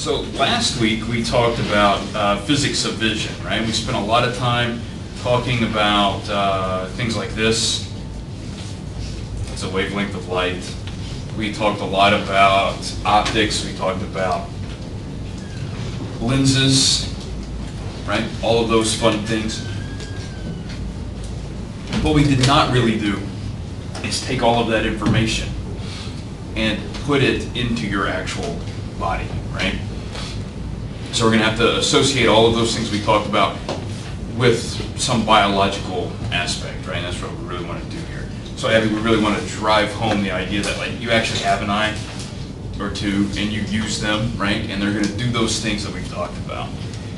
So last week we talked about physics of vision, right? We spent a lot of time talking about things like this. It's a wavelength of light. We talked a lot about optics. We talked about lenses, right? All of those fun things. What we did not really do is take all of that information and put it into your actual body, right? So we're going to have to associate all of those things we talked about with some biological aspect, right? And that's what we really want to do here. So Abby, we really want to drive home the idea that like you actually have an eye or two and you use them, right? And they're going to do those things that we've talked about.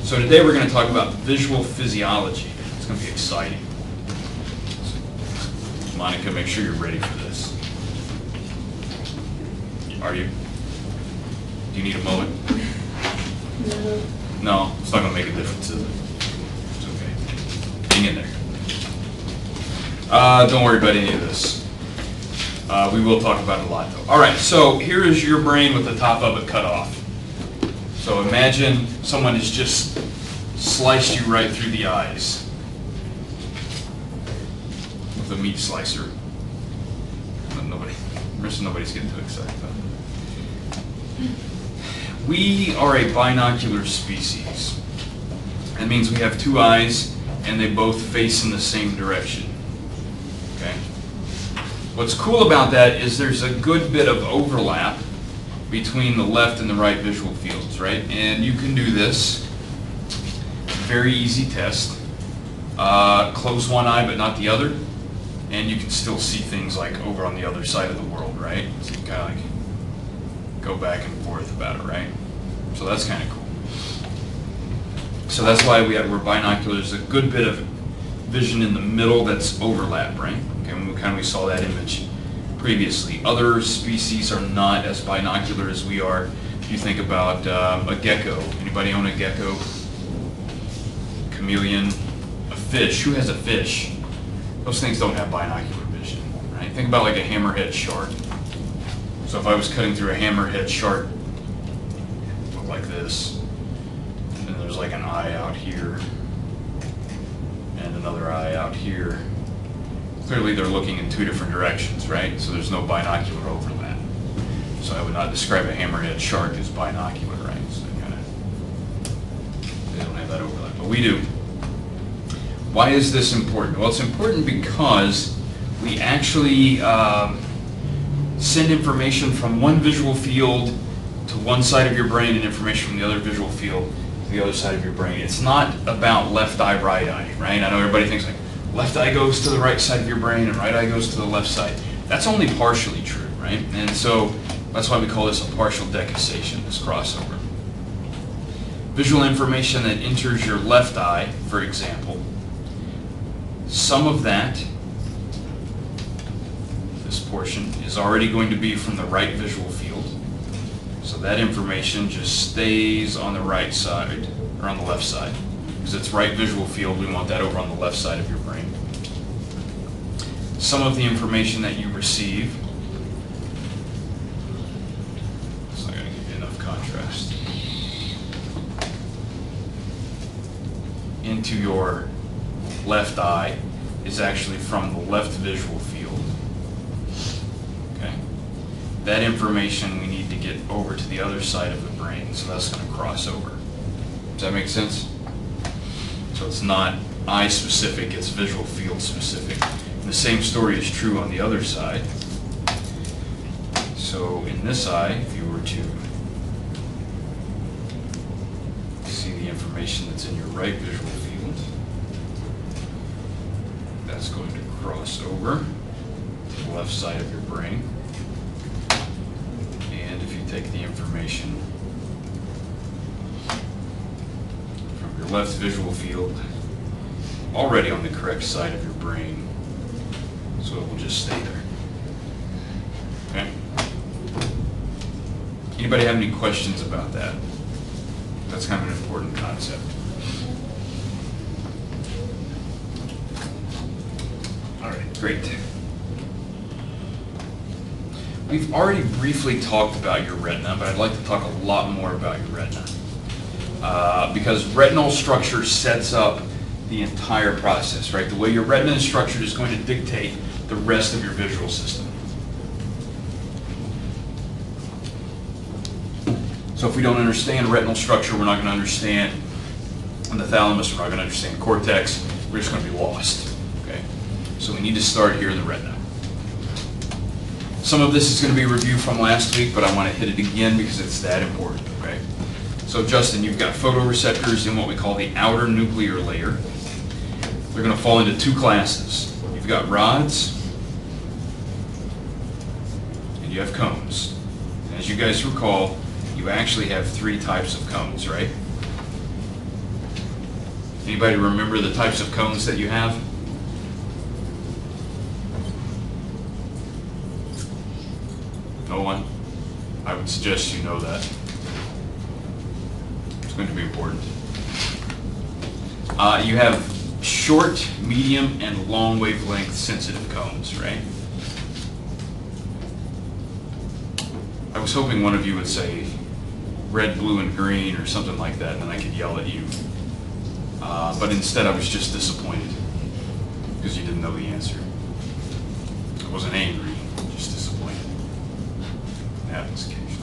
So today we're going to talk about visual physiology. It's going to be exciting. So, Monica, make sure you're ready for this. Are you? Do you need a moment? No, it's not going to make a difference, is it? It's okay. Hang in there. Don't worry about any of this. We will talk about it a lot, though. All right, so here is your brain with the top of it cut off. So imagine someone has just sliced you right through the eyes with a meat slicer. Nobody's getting too excited about it. We are a binocular species. That means we have two eyes and they both face in the same direction. Okay? What's cool about that is there's a good bit of overlap between the left and the right visual fields, right? And you can do this. Very easy test. Close one eye but not the other, and you can still see things like over on the other side of the world, right? So you can kind of like go back and forth about it, right? So that's kind of cool. So that's why we're binoculars. A good bit of vision in the middle that's overlap, right? Okay, we saw that image previously. Other species are not as binocular as we are. If you think about a gecko, anybody own a gecko? Chameleon, a fish. Who has a fish? Those things don't have binocular vision, right? Think about like a hammerhead shark. So if I was cutting through a hammerhead shark, it would look like this. And then there's like an eye out here and another eye out here. Clearly they're looking in two different directions, right? So there's no binocular overlap. So I would not describe a hammerhead shark as binocular, right? So they don't have that overlap, but we do. Why is this important? Well, it's important because we actually send information from one visual field to one side of your brain and information from the other visual field to the other side of your brain. It's not about left eye, right eye, right? I know everybody thinks like left eye goes to the right side of your brain and right eye goes to the left side. That's only partially true, right? And so that's why we call this a partial decussation, this crossover. Visual information that enters your left eye, for example, some of that, this portion, is already going to be from the right visual field. So that information just stays on the right side, or on the left side. Because it's right visual field, we want that over on the left side of your brain. Some of the information that you receive, it's not going to give you enough contrast, into your left eye is actually from the left visual field. Okay? That information we need to get over to the other side of the brain, so that's going to cross over. Does that make sense? So it's not eye specific, it's visual field specific. And the same story is true on the other side. So in this eye, if you were to see the information that's in your right visual field, that's going to cross over to the left side of your brain. And if you take the information from your left visual field, already on the correct side of your brain, so it will just stay there. Okay? Anybody have any questions about that? That's kind of an important concept. All right, great. We've already briefly talked about your retina, but I'd like to talk a lot more about your retina. Because retinal structure sets up the entire process, right? The way your retina is structured is going to dictate the rest of your visual system. So if we don't understand retinal structure, we're not going to understand the thalamus, we're not going to understand cortex, we're just going to be lost, okay? So we need to start here in the retina. Some of this is going to be a review from last week, but I want to hit it again because it's that important, okay? So Justin, you've got photoreceptors in what we call the outer nuclear layer. They're going to fall into two classes. You've got rods, and you have cones. And as you guys recall, you actually have three types of cones, right? Anybody remember the types of cones that you have? No one? I would suggest you know that. It's going to be important. You have short, medium, and long wavelength sensitive cones, right? I was hoping one of you would say red, blue, and green or something like that, and then I could yell at you. But instead I was just disappointed because you didn't know the answer. I wasn't angry, just disappointed. It happens occasionally.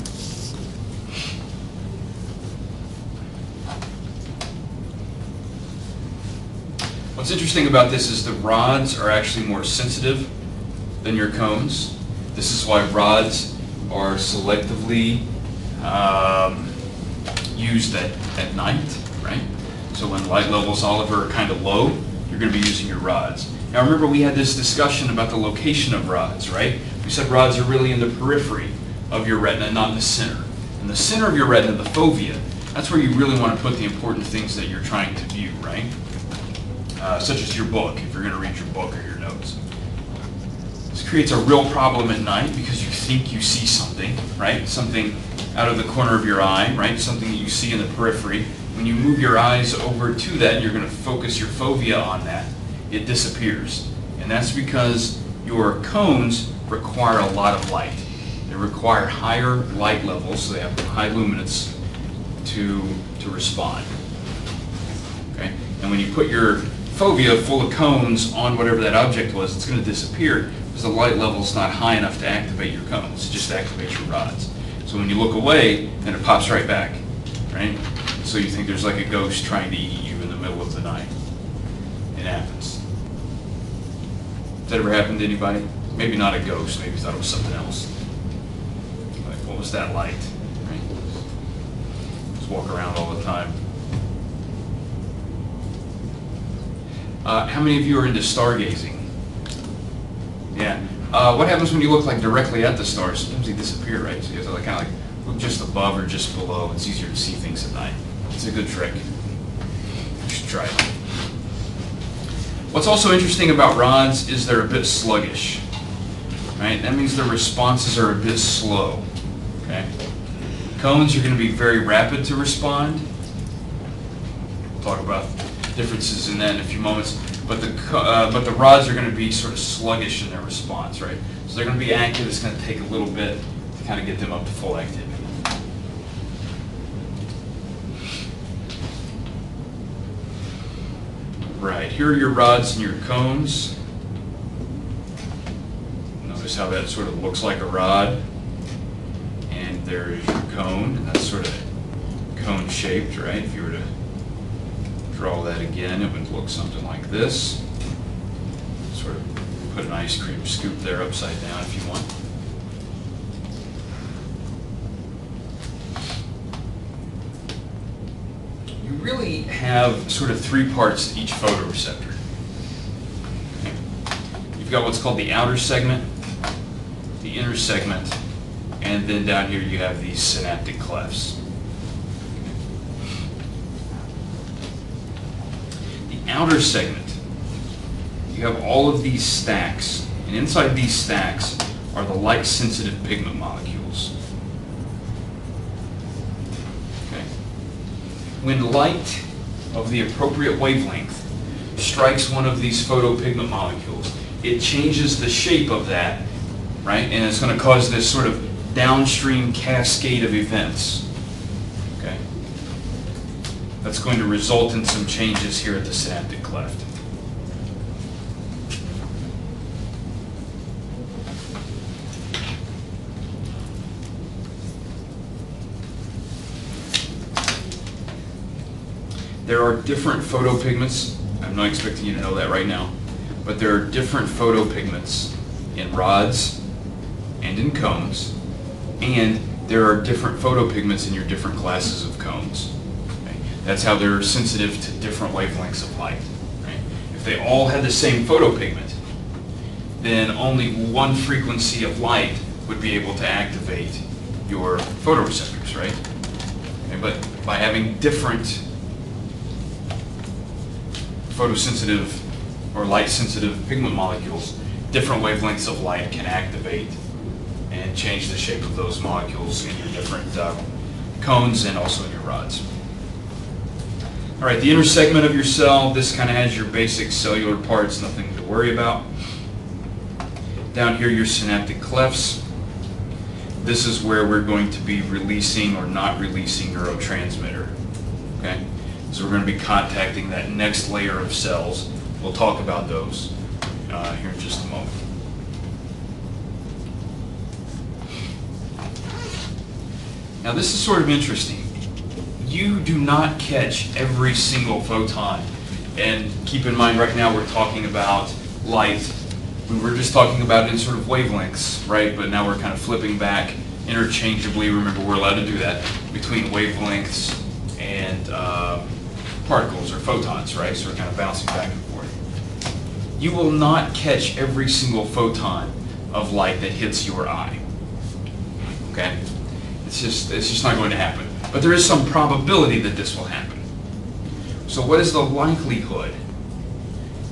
What's interesting about this is the rods are actually more sensitive than your cones. This is why rods are selectively used at night, right? So when light levels, Oliver, are kind of low, you're going to be using your rods. Now remember, we had this discussion about the location of rods, right? We said rods are really in the periphery of your retina, not in the center. In the center of your retina, the fovea, that's where you really want to put the important things that you're trying to view, right? Such as your book, if you're going to read your book or your notes. This creates a real problem at night because you think you see something, right? Something out of the corner of your eye, right? Something that you see in the periphery. When you move your eyes over to that, you're going to focus your fovea on that. It disappears. And that's because your cones require a lot of light. They require higher light levels, so they have high luminance to respond. Okay? And when you put your fovea full of cones on whatever that object was, it's going to disappear because the light level is not high enough to activate your cones. It just activates your rods. So when you look away, then it pops right back, right? So you think there's like a ghost trying to eat you in the middle of the night. It happens. Has that ever happened to anybody? Maybe not a ghost, maybe you thought it was something else. Like, what was that light? Right? Just walk around all the time. How many of you are into stargazing? Yeah. What happens when you look like directly at the stars? Sometimes they disappear, right? So you have to like, kind of like look just above or just below. It's easier to see things at night. It's a good trick. You should try it. What's also interesting about rods is they're a bit sluggish, right? That means their responses are a bit slow, okay? Cones are going to be very rapid to respond. We'll talk about differences in that in a few moments. But the rods are going to be sort of sluggish in their response, right? So they're going to be active. It's going to take a little bit to kind of get them up to full activity. Right, here are your rods and your cones. Notice how that sort of looks like a rod. And there's your cone, and that's sort of cone shaped, right? If you were to draw that again, it would look something like this. Sort of put an ice cream scoop there upside down if you want. You really have sort of three parts to each photoreceptor. Okay. You've got what's called the outer segment, the inner segment, and then down here you have these synaptic clefts. Outer segment, you have all of these stacks, and inside these stacks are the light-sensitive pigment molecules. Okay. When light of the appropriate wavelength strikes one of these photopigment molecules, it changes the shape of that right? And it's going to cause this sort of downstream cascade of events. Okay? That's going to result in some changes here at the synaptic cleft. There are different photopigments. I'm not expecting you to know that right now, but there are different photopigments in rods and in cones, and there are different photopigments in your different classes of cones. Okay? That's how they're sensitive to different wavelengths of light. Right? If they all had the same photopigment, then only one frequency of light would be able to activate your photoreceptors, right? Okay? But by having different photosensitive or light-sensitive pigment molecules, different wavelengths of light can activate and change the shape of those molecules in your different cones and also in your rods. All right, the inner segment of your cell, this kind of has your basic cellular parts, nothing to worry about. Down here, your synaptic clefts. This is where we're going to be releasing or not releasing neurotransmitter. Okay? So we're going to be contacting that next layer of cells. We'll talk about those here in just a moment. Now this is sort of interesting. You do not catch every single photon. And keep in mind right now we're talking about light. We were just talking about it in sort of wavelengths, right? But now we're kind of flipping back interchangeably. Remember, we're allowed to do that between wavelengths and particles or photons, right? So we're kind of bouncing back and forth. You will not catch every single photon of light that hits your eye. Okay? It's just not going to happen. But there is some probability that this will happen. So what is the likelihood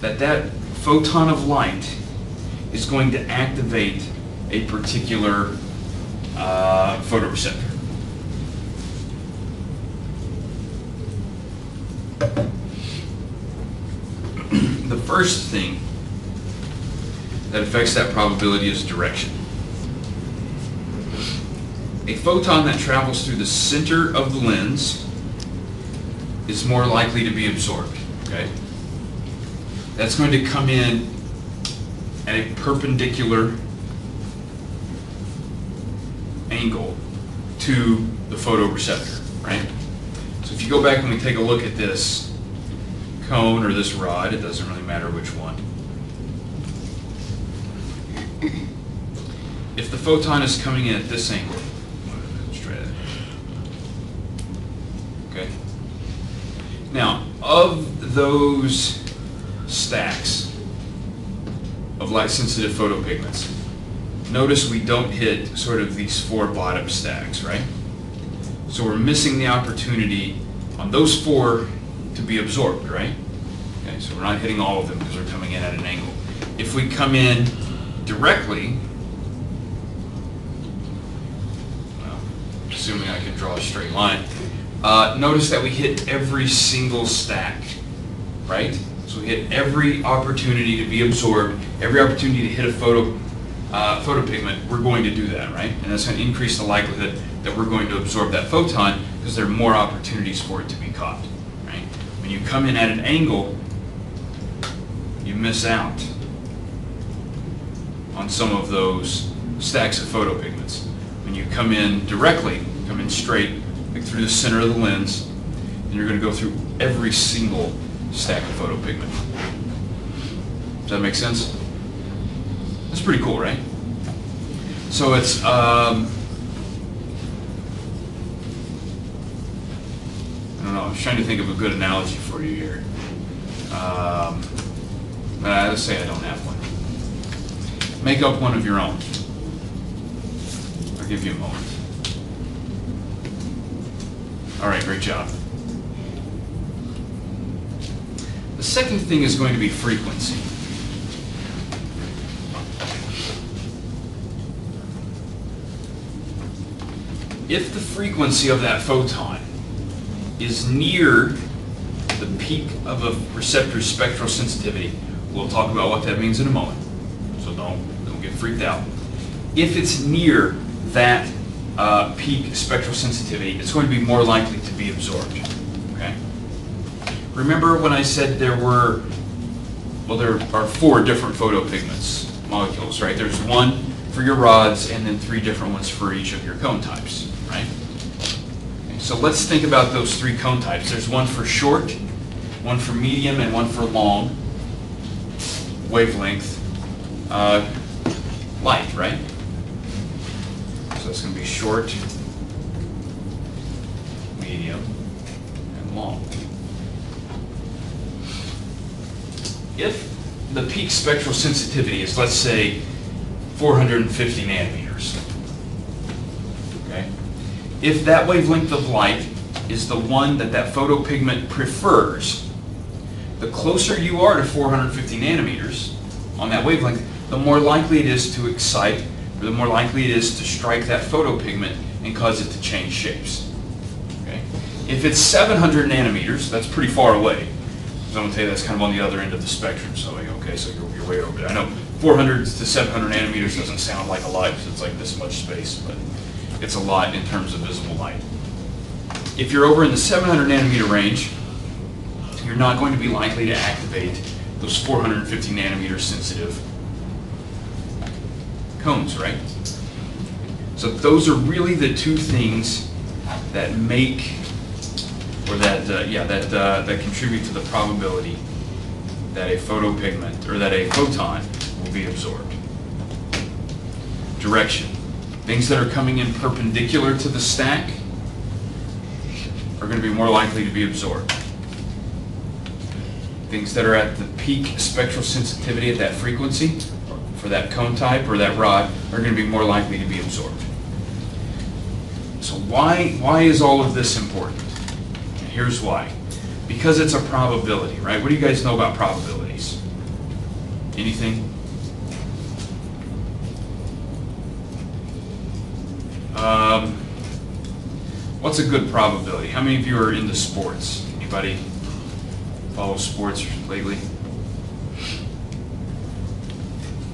that that photon of light is going to activate a particular photoreceptor? The first thing that affects that probability is direction. A photon that travels through the center of the lens is more likely to be absorbed. Okay? That's going to come in at a perpendicular angle to the photoreceptor, right? So if you go back and we take a look at this cone or this rod, it doesn't really matter which one. If the photon is coming in at this angle, straight ahead. Okay. Now, of those stacks of light-sensitive photopigments, notice we don't hit sort of these four bottom stacks, right? So we're missing the opportunity on those four to be absorbed, right? Okay, so we're not hitting all of them because we're coming in at an angle. If we come in directly, well, assuming I can draw a straight line, notice that we hit every single stack, right? So we hit every opportunity to be absorbed, every opportunity to hit a photopigment, we're going to do that, right? And that's going to increase the likelihood that we're going to absorb that photon because there are more opportunities for it to be caught, right? When you come in at an angle, you miss out on some of those stacks of photopigments. When you come in directly, come in straight, like through the center of the lens, and you're going to go through every single stack of photopigment. Does that make sense? That's pretty cool, right? So it's I don't know. I was trying to think of a good analogy for you here. Let's say I don't have one. Make up one of your own. I'll give you a moment. All right, great job. The second thing is going to be frequency. If the frequency of that photon is near the peak of a receptor's spectral sensitivity, we'll talk about what that means in a moment, so don't get freaked out. if it's near that peak spectral sensitivity, it's going to be more likely to be absorbed. Okay? Remember when I said there are 4 different photopigments molecules, right? There's one for your rods and then 3 different ones for each of your cone types, right? Okay, so let's think about those 3 cone types. There's one for short, one for medium, and one for long wavelength light, right? So it's going to be short, medium, and long. If the peak spectral sensitivity is, let's say, 450 nanometers, okay? If that wavelength of light is the one that photopigment prefers, the closer you are to 450 nanometers on that wavelength, the more likely it is to excite, or the more likely it is to strike that photopigment and cause it to change shapes. Okay? If it's 700 nanometers, that's pretty far away. So I'm going to tell you that's kind of on the other end of the spectrum. So, okay, so you're way over there. I know 400 to 700 nanometers doesn't sound like a lot because it's like this much space, but it's a lot in terms of visible light. If you're over in the 700 nanometer range, you're not going to be likely to activate those 450 nanometer sensitive cones, right? So those are really the 2 things that make, or that contribute to the probability that a photopigment, or that a photon will be absorbed. Direction. Things that are coming in perpendicular to the stack are going to be more likely to be absorbed. Things that are at the peak spectral sensitivity at that frequency, for that cone type or that rod, are going to be more likely to be absorbed. So why is all of this important? And here's why. Because it's a probability, right? What do you guys know about probabilities? Anything? What's a good probability? How many of you are into sports? Anybody follow sports lately?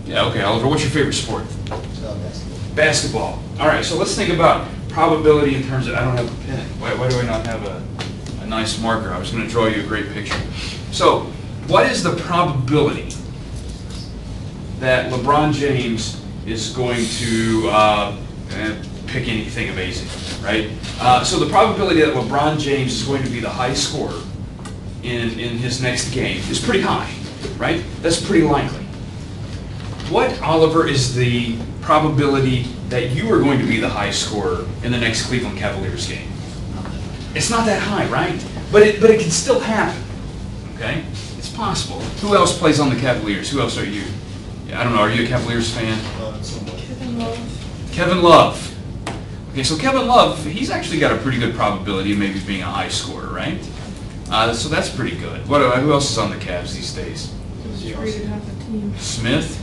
Yeah, okay, Oliver, what's your favorite sport? Basketball. Basketball. All right, so let's think about probability in terms of, I don't have a pen. Why do I not have a nice marker? I was going to draw you a great picture. So, what is the probability that LeBron James is going to pick anything amazing, right? So the probability that LeBron James is going to be the high scorer in his next game is pretty high, right? That's pretty likely. What, Oliver, is the probability that you are going to be the high scorer in the next Cleveland Cavaliers game? It's not that high, right? But it can still happen, okay? It's possible. Who else plays on the Cavaliers? Who else are you? I don't know, are you a Cavaliers fan? Kevin Love. Kevin Love. Okay, so Kevin Love, he's actually got a pretty good probability of maybe being a high scorer, right? So that's pretty good. Who else is on the Cavs these days? Just traded half the team. Smith?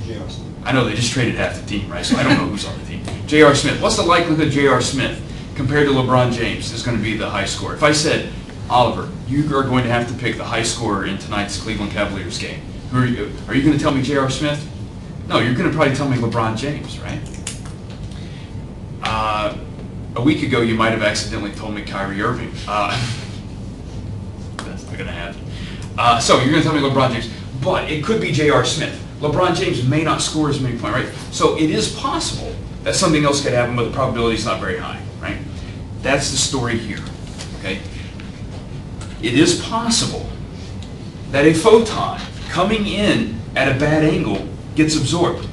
I know they just traded half the team, right? So I don't know who's on the team. J.R. Smith. What's the likelihood J.R. Smith compared to LeBron James is going to be the high scorer? If I said, Oliver, you are going to have to pick the high scorer in tonight's Cleveland Cavaliers game, who are you? Are you going to tell me J.R. Smith? No, you're going to probably tell me LeBron James, right? A week ago, you might have accidentally told me Kyrie Irving. That's not going to happen. So you're going to tell me LeBron James, but it could be J.R. Smith. LeBron James may not score as many points, right? So it is possible that something else could happen, but the probability is not very high, right? That's the story here, okay? It is possible that a photon coming in at a bad angle gets absorbed.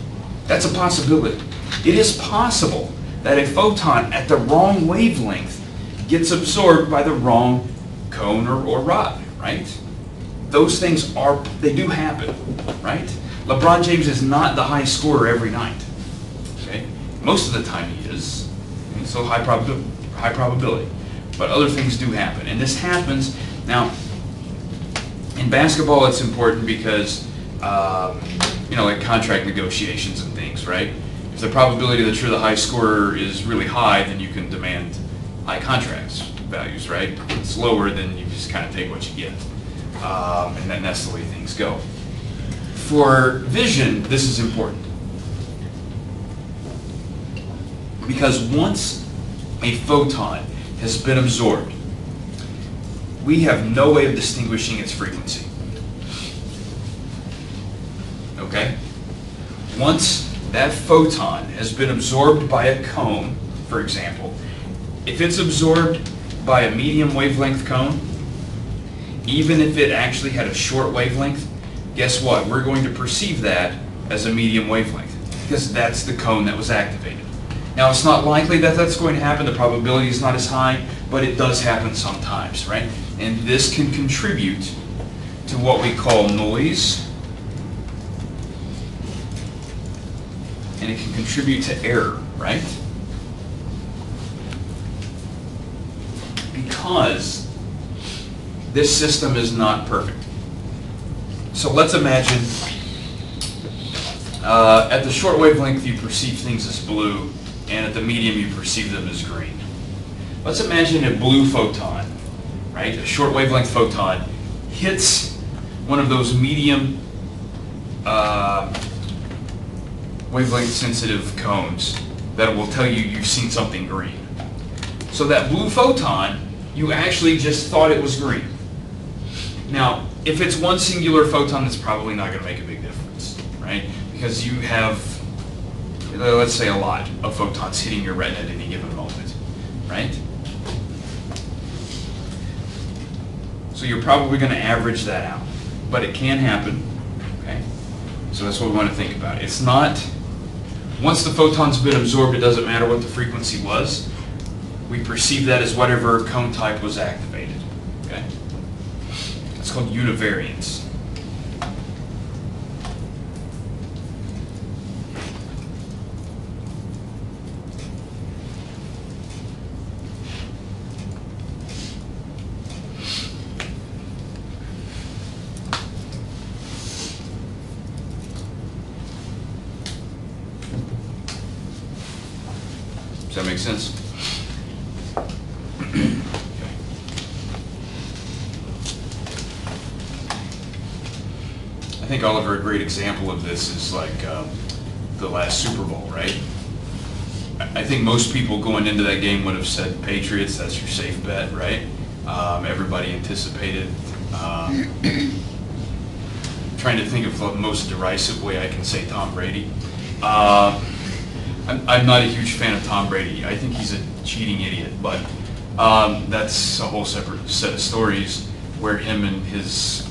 That's a possibility. It is possible that a photon at the wrong wavelength gets absorbed by the wrong cone or rod, right? Those things they do happen, right? LeBron James is not the high scorer every night, okay? Most of the time he is, so high probability. But other things do happen, and this happens. Now, in basketball it's important because, like contract negotiations and things, right? If the probability that you're the high scorer is really high, then you can demand high contracts values, right? If it's lower, then you just kind of take what you get. And then that's the way things go. For vision, this is important. Because once a photon has been absorbed, we have no way of distinguishing its frequency. Okay? Once that photon has been absorbed by a cone, for example, if it's absorbed by a medium wavelength cone, even if it actually had a short wavelength, guess what? We're going to perceive that as a medium wavelength because that's the cone that was activated. Now, it's not likely that that's going to happen. The probability is not as high, but it does happen sometimes, right? And this can contribute to what we call noise, and it can contribute to error, right? Because this system is not perfect. So let's imagine at the short wavelength you perceive things as blue, and at the medium you perceive them as green. Let's imagine a blue photon, right? A short wavelength photon hits one of those medium wavelength sensitive cones that will tell you you've seen something green. So that blue photon, you actually just thought it was green. Now, if it's one singular photon, that's probably not going to make a big difference, right? Because you have, let's say, a lot of photons hitting your retina at any given moment, right? So you're probably going to average that out, but it can happen, okay? So that's what we want to think about. It's not, once the photon's been absorbed, it doesn't matter what the frequency was. We perceive that as whatever cone type was activated, okay? It's called univariance. Does that make sense? I think, Oliver, a great example of this is like the last Super Bowl, right? I think most people going into that game would have said Patriots, that's your safe bet, right? Everybody anticipated. Trying to think of the most derisive way I can say Tom Brady. I'm not a huge fan of Tom Brady. I think he's a cheating idiot, but that's a whole separate set of stories where him and his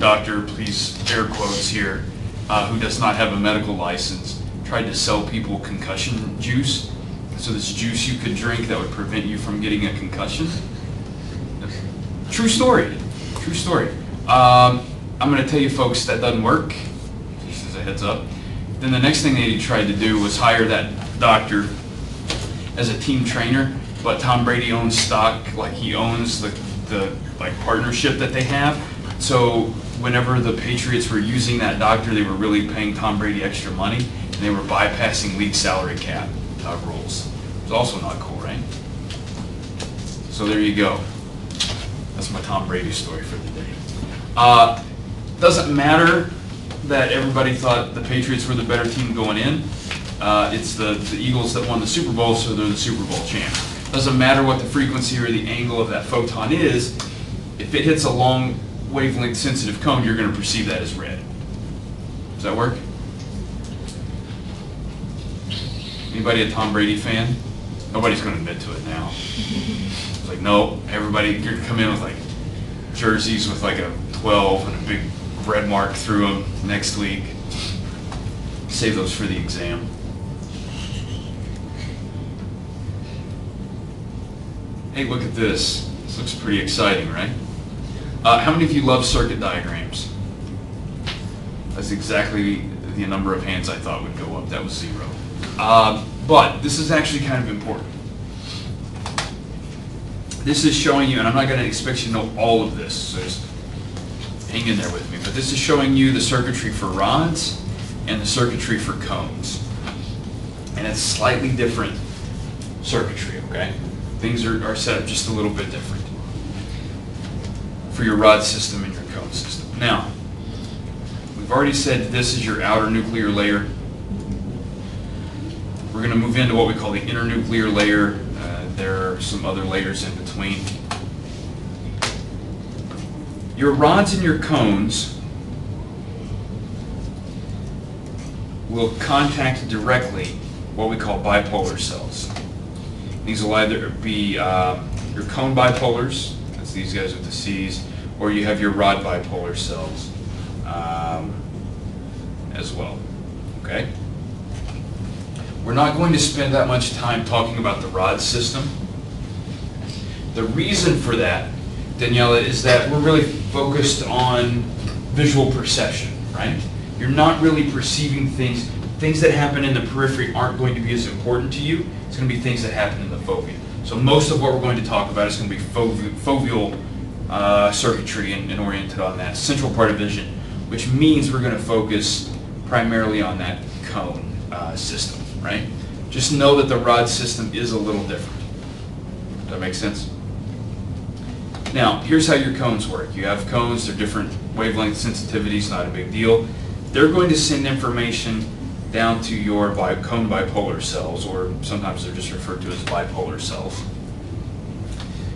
doctor, please air quotes here, who does not have a medical license, tried to sell people concussion juice. So this juice you could drink that would prevent you from getting a concussion. True story. True story. I'm going to tell you folks that doesn't work, just as a heads up. Then the next thing they tried to do was hire that doctor as a team trainer, but Tom Brady owns stock, like he owns the like partnership that they have. So whenever the Patriots were using that doctor, they were really paying Tom Brady extra money, and they were bypassing league salary cap rules. It's also not cool, right? So there you go. That's my Tom Brady story for the day. Doesn't matter that everybody thought the Patriots were the better team going in. It's the Eagles that won the Super Bowl, so they're the Super Bowl champ. Doesn't matter what the frequency or the angle of that photon is. If it hits a long wavelength sensitive cone, you're going to perceive that as red. Does that work? Anybody a Tom Brady fan? Nobody's going to admit to it now. It's like, no, everybody, you're going to come in with like jerseys with like a 12 and a big red mark through them next week. Save those for the exam. Hey, look at this. This looks pretty exciting, right? How many of you love circuit diagrams? That's exactly the number of hands I thought would go up. That was 0. But this is actually kind of important. This is showing you, and I'm not going to expect you to know all of this, so just hang in there with me, but this is showing you the circuitry for rods and the circuitry for cones. And it's slightly different circuitry, okay? Things are set up just a little bit different for your rod system and your cone system. Now, we've already said this is your outer nuclear layer. We're going to move into what we call the internuclear layer. There are some other layers in between. Your rods and your cones will contact directly what we call bipolar cells. These will either be your cone bipolars, that's these guys with the C's, or you have your rod bipolar cells as well. Okay? We're not going to spend that much time talking about the rod system. The reason for that, Daniela, is that we're really focused on visual perception, right? You're not really perceiving things. Things that happen in the periphery aren't going to be as important to you. It's going to be things that happen in the fovea. So most of what we're going to talk about is going to be foveal circuitry and oriented on that central part of vision, which means we're going to focus primarily on that cone system, right? Just know that the rod system is a little different. Does that make sense? Now, here's how your cones work. You have cones, they're different wavelength sensitivities, not a big deal. They're going to send information down to your cone bipolar cells, or sometimes they're just referred to as bipolar cells.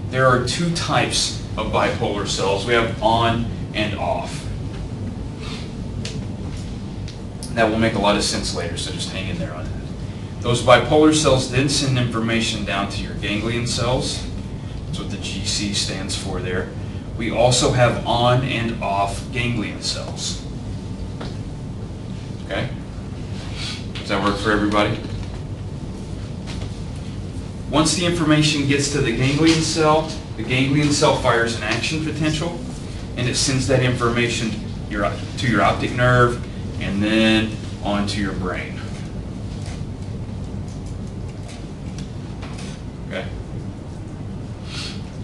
There are two types of bipolar cells. We have on and off. That will make a lot of sense later, so just hang in there on that. Those bipolar cells then send information down to your ganglion cells. That's what the GC stands for there. We also have on and off ganglion cells. Okay? Does that work for everybody? Once the information gets to the ganglion cell fires an action potential, and it sends that information to your optic nerve and then onto your brain. Okay?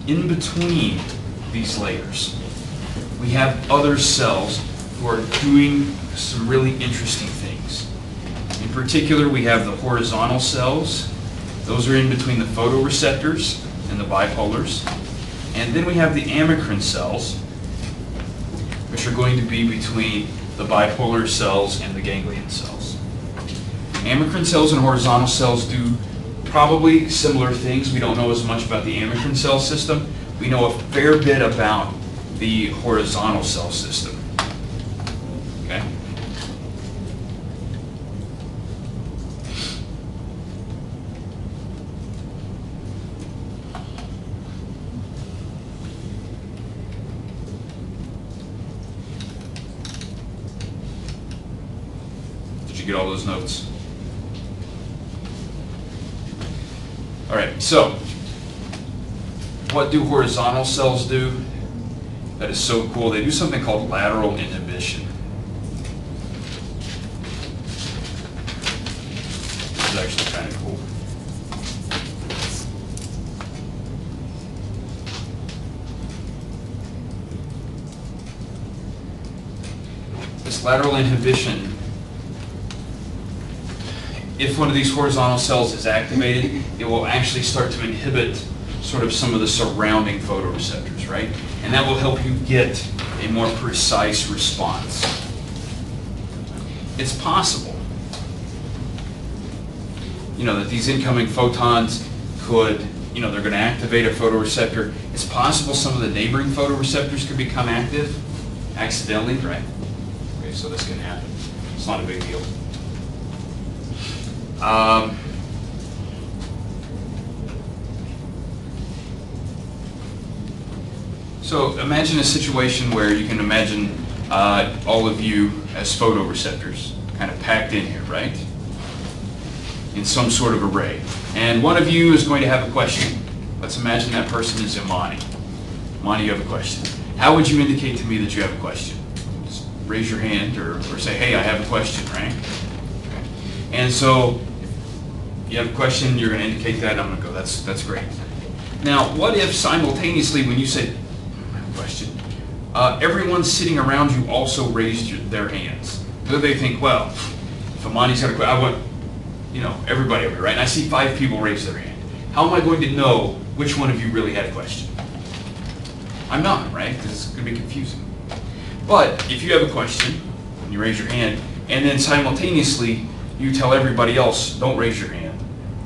In between these layers, we have other cells who are doing some really interesting things. In particular, we have the horizontal cells. Those are in between the photoreceptors and the bipolars. And then we have the amacrine cells, which are going to be between the bipolar cells and the ganglion cells. Amacrine cells and horizontal cells do probably similar things. We don't know as much about the amacrine cell system. We know a fair bit about the horizontal cell system. Okay? Get all those notes. All right, so what do horizontal cells do? That is so cool. They do something called lateral inhibition. This is actually kind of cool. This lateral inhibition, if one of these horizontal cells is activated, it will actually start to inhibit sort of some of the surrounding photoreceptors, right? And that will help you get a more precise response. It's possible, that these incoming photons could, they're going to activate a photoreceptor. It's possible some of the neighboring photoreceptors could become active accidentally, right? Okay, so this can happen. It's not a big deal. So imagine a situation where you can imagine all of you as photoreceptors kind of packed in here, right? In some sort of array. And one of you is going to have a question. Let's imagine that person is Imani. Imani, you have a question. How would you indicate to me that you have a question? Just raise your hand or say, hey, I have a question, right? Okay. And so you have a question, you're going to indicate that, I'm going to go, that's great. Now, what if simultaneously when you said, I have a question, everyone sitting around you also raised their hands? So they think, well, if Imani's got a question, I want, everybody over here, right? And I see 5 people raise their hand. How am I going to know which one of you really had a question? I'm not, right? Because it's going to be confusing. But if you have a question, and you raise your hand, and then simultaneously you tell everybody else, don't raise your hand,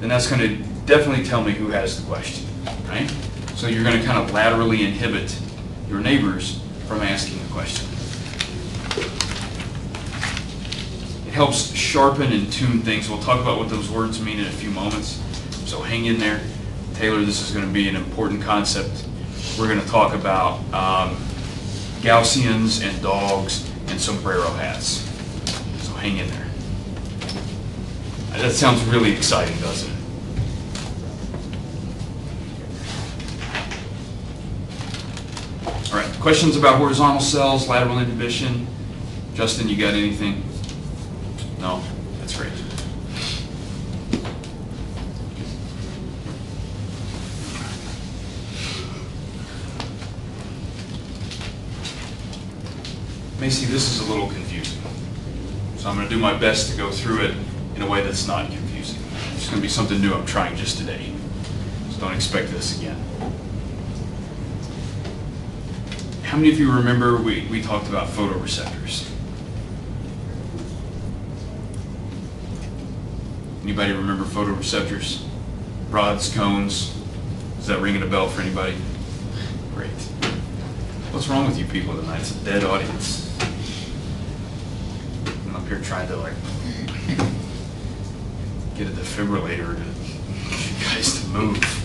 then that's going to definitely tell me who has the question, right? So you're going to kind of laterally inhibit your neighbors from asking a question. It helps sharpen and tune things. We'll talk about what those words mean in a few moments, so hang in there. Taylor, this is going to be an important concept. We're going to talk about Gaussians and dogs and sombrero hats. So hang in there. That sounds really exciting, doesn't it? All right, questions about horizontal cells, lateral inhibition? Justin, you got anything? No? That's great. Macy, this is a little confusing. So I'm going to do my best to go through it in a way that's not confusing. It's going to be something new I'm trying just today. So don't expect this again. How many of you remember we talked about photoreceptors? Anybody remember photoreceptors? Rods, cones? Is that ringing a bell for anybody? Great. What's wrong with you people tonight? It's a dead audience. I'm up here trying to like get a defibrillator to get you guys to move.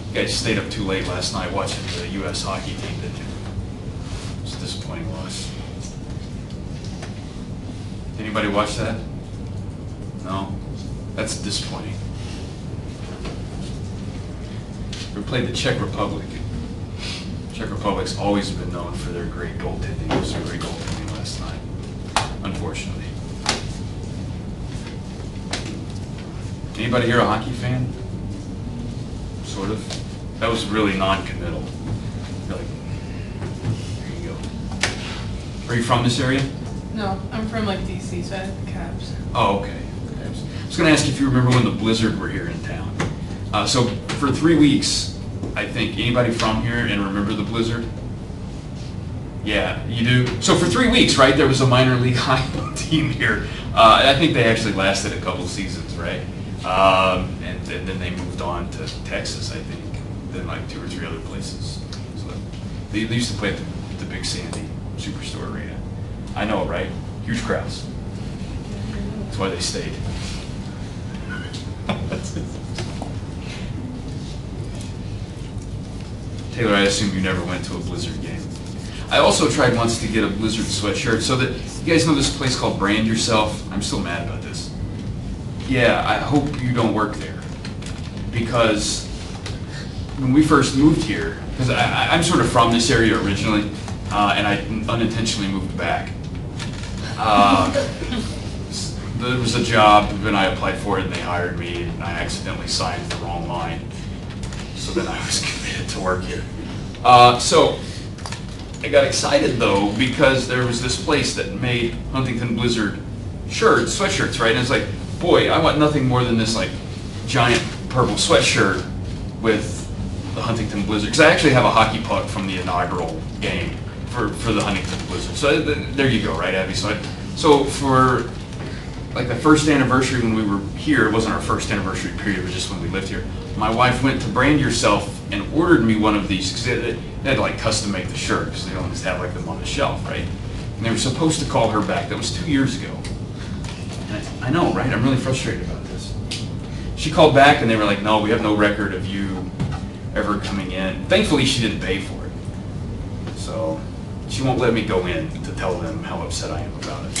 You guys stayed up too late last night watching the U.S. hockey team, didn't you? It was a disappointing loss. Did anybody watch that? No? That's disappointing. We played the Czech Republic. Czech Republic's always been known for their great goaltending. It was a great goaltending last night, unfortunately. Anybody here a hockey fan? Sort of. That was really non-committal. Like, there you go. Are you from this area? No, I'm from like DC, so I have the Caps. Oh, okay. I was going to ask if you remember when the blizzard were here in town. So for 3 weeks, I think, anybody from here and remember the blizzard? Yeah, you do? So for 3 weeks, right, there was a minor league hockey team here. I think they actually lasted a couple seasons, right? And then they moved on to Texas, I think, then like 2 or 3 other places. So they used to play at the Big Sandy Superstore Arena. I know, right? Huge crowds. That's why they stayed. Taylor, I assume you never went to a Blizzard game. I also tried once to get a Blizzard sweatshirt so that, you guys know this place called Brand Yourself? I'm still mad about this. Yeah, I hope you don't work there. Because when we first moved here, because I'm sort of from this area originally, and I unintentionally moved back. There was a job, and I applied for it, and they hired me, and I accidentally signed the wrong line. So then I was committed to work here. So I got excited, though, because there was this place that made Huntington Blizzard shirts, sweatshirts, right? And it's like, boy, I want nothing more than this, like, giant purple sweatshirt with the Huntington Blizzard. Because I actually have a hockey puck from the inaugural game for the Huntington Blizzard. So there you go, right, Abby? So for like the first anniversary when we were here, it wasn't our first anniversary period, it was just when we lived here. My wife went to Brand Yourself and ordered me one of these because they had to like custom make the shirt because they don't just have like them on the shelf, right? And they were supposed to call her back. That was 2 years ago. And I know, right? I'm really frustrated about this. She called back and they were like, no, we have no record of you ever coming in. Thankfully, she didn't pay for it. So she won't let me go in to tell them how upset I am about it.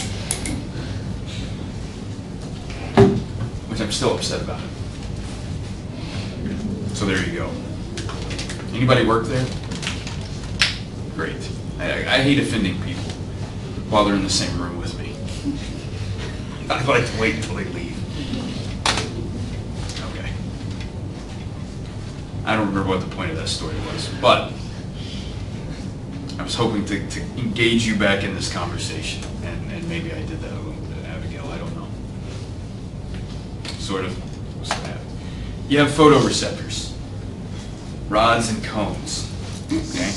Which I'm still upset about it. So there you go. Anybody work there? Great. I hate offending people while they're in the same room with me. I like to wait until they leave. Okay. I don't remember what the point of that story was, but I was hoping to engage you back in this conversation, and maybe I did that a little bit, Abigail, I don't know. Sort of. You have photoreceptors, rods and cones, okay?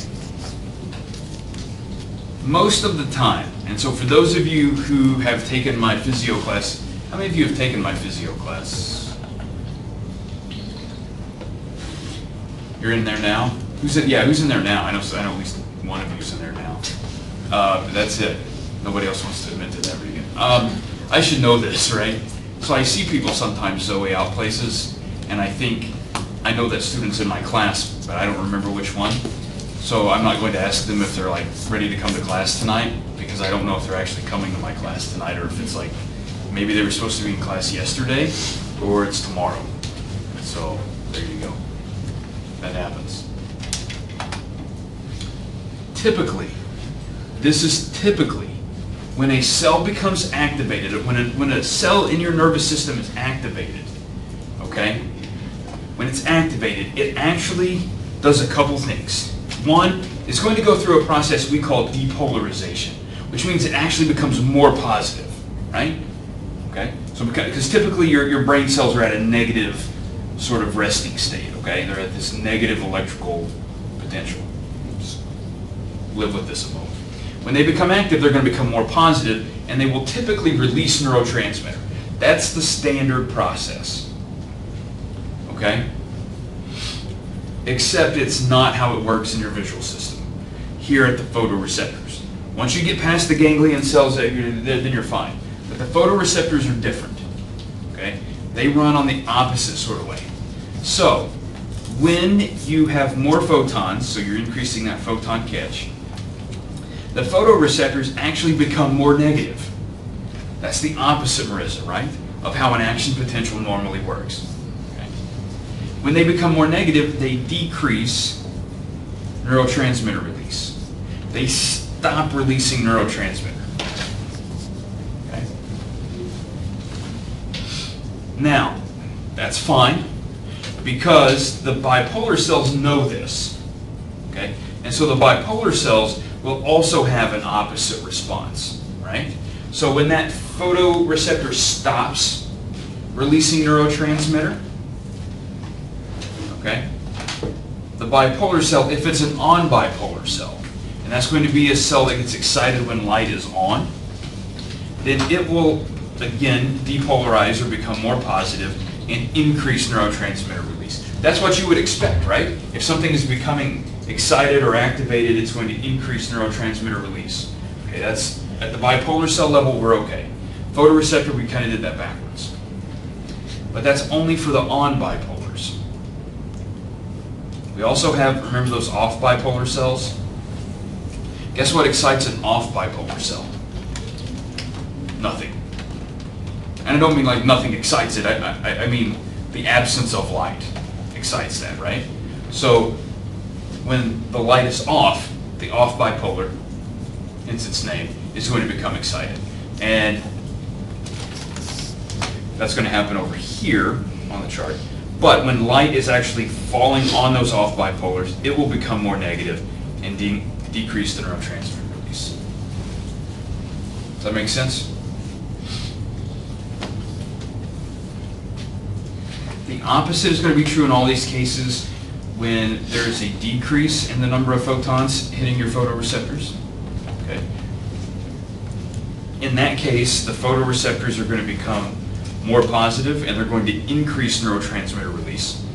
Most of the time, and so for those of you who have taken my physio class How many of you have taken my physio class? You're in there now? Who's in there now? I know at least one of you's in there now. That's it. Nobody else wants to admit to that again. I should know this, right? So I see people sometimes, Zoe, out places, and I know that student's in my class, but I don't remember which one. So I'm not going to ask them if they're like ready to come to class tonight, because I don't know if they're actually coming to my class tonight, or if it's like, maybe they were supposed to be in class yesterday, or it's tomorrow. So there you go. That happens. Typically, this is typically when a cell becomes activated, when a cell in your nervous system is activated, okay? When it's activated, it actually does a couple things. One, it's going to go through a process we call depolarization, which means it actually becomes more positive, right? Okay? So because typically your brain cells are at a negative sort of resting state, okay? They're at this negative electrical potential. Just live with this a moment. When they become active, they're going to become more positive, and they will typically release neurotransmitter. That's the standard process. Okay? Except it's not how it works in your visual system. Here at the photoreceptors. Once you get past the ganglion cells, then you're fine. But the photoreceptors are different. Okay? They run on the opposite sort of way. So, when you have more photons, so you're increasing that photon catch, the photoreceptors actually become more negative. That's the opposite, Marissa, right? Of how an action potential normally works. Okay? When they become more negative, they decrease neurotransmitter release. They stop releasing neurotransmitter. Okay? Now, that's fine, because the bipolar cells know this. Okay? And so the bipolar cells will also have an opposite response, right? So when that photoreceptor stops releasing neurotransmitter, okay, the bipolar cell, if it's an on-bipolar cell, and that's going to be a cell that gets excited when light is on, then it will, again, depolarize or become more positive and increase neurotransmitter release. That's what you would expect, right? If something is becoming excited or activated, it's going to increase neurotransmitter release. Okay, that's at the bipolar cell level, we're okay. Photoreceptor, we kind of did that backwards. But that's only for the on bipolars. We also have, remember those off bipolar cells? Guess what excites an off bipolar cell? Nothing. And I don't mean like nothing excites it, I mean the absence of light excites that, right? So when the light is off, the off bipolar, hence its name, is going to become excited. And that's going to happen over here on the chart. But when light is actually falling on those off bipolars, it will become more negative and decrease the neurotransmitter release. Does that make sense? The opposite is going to be true in all these cases when there's a decrease in the number of photons hitting your photoreceptors. Okay. In that case, the photoreceptors are going to become more positive and they're going to increase neurotransmitter release.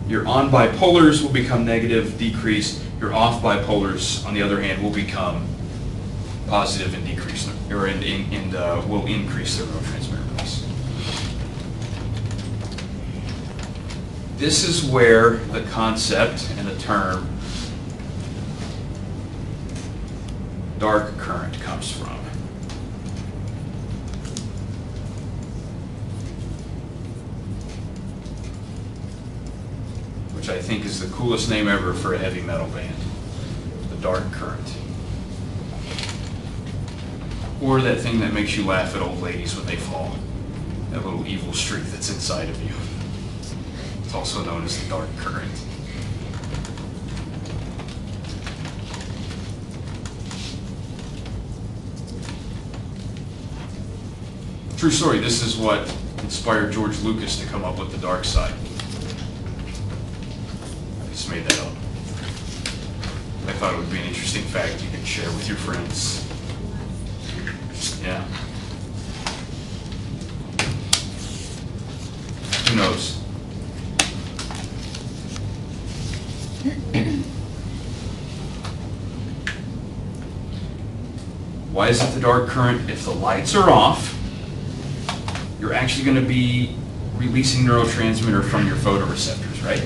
Your on bipolars will become negative, decrease. Your off bipolars, on the other hand, will become positive and decrease, or will increase their neurotransmitter release. This is where the concept and the term dark current comes from. Which I think is the coolest name ever for a heavy metal band. The dark current. Or that thing that makes you laugh at old ladies when they fall. That little evil streak that's inside of you. It's also known as the dark current. True story, this is what inspired George Lucas to come up with the dark side. I just made that up. I thought it would be an interesting fact you could share with your friends. Yeah. Who knows? Why is it the dark current? If the lights are off, you're actually going to be releasing neurotransmitter from your photoreceptors, right?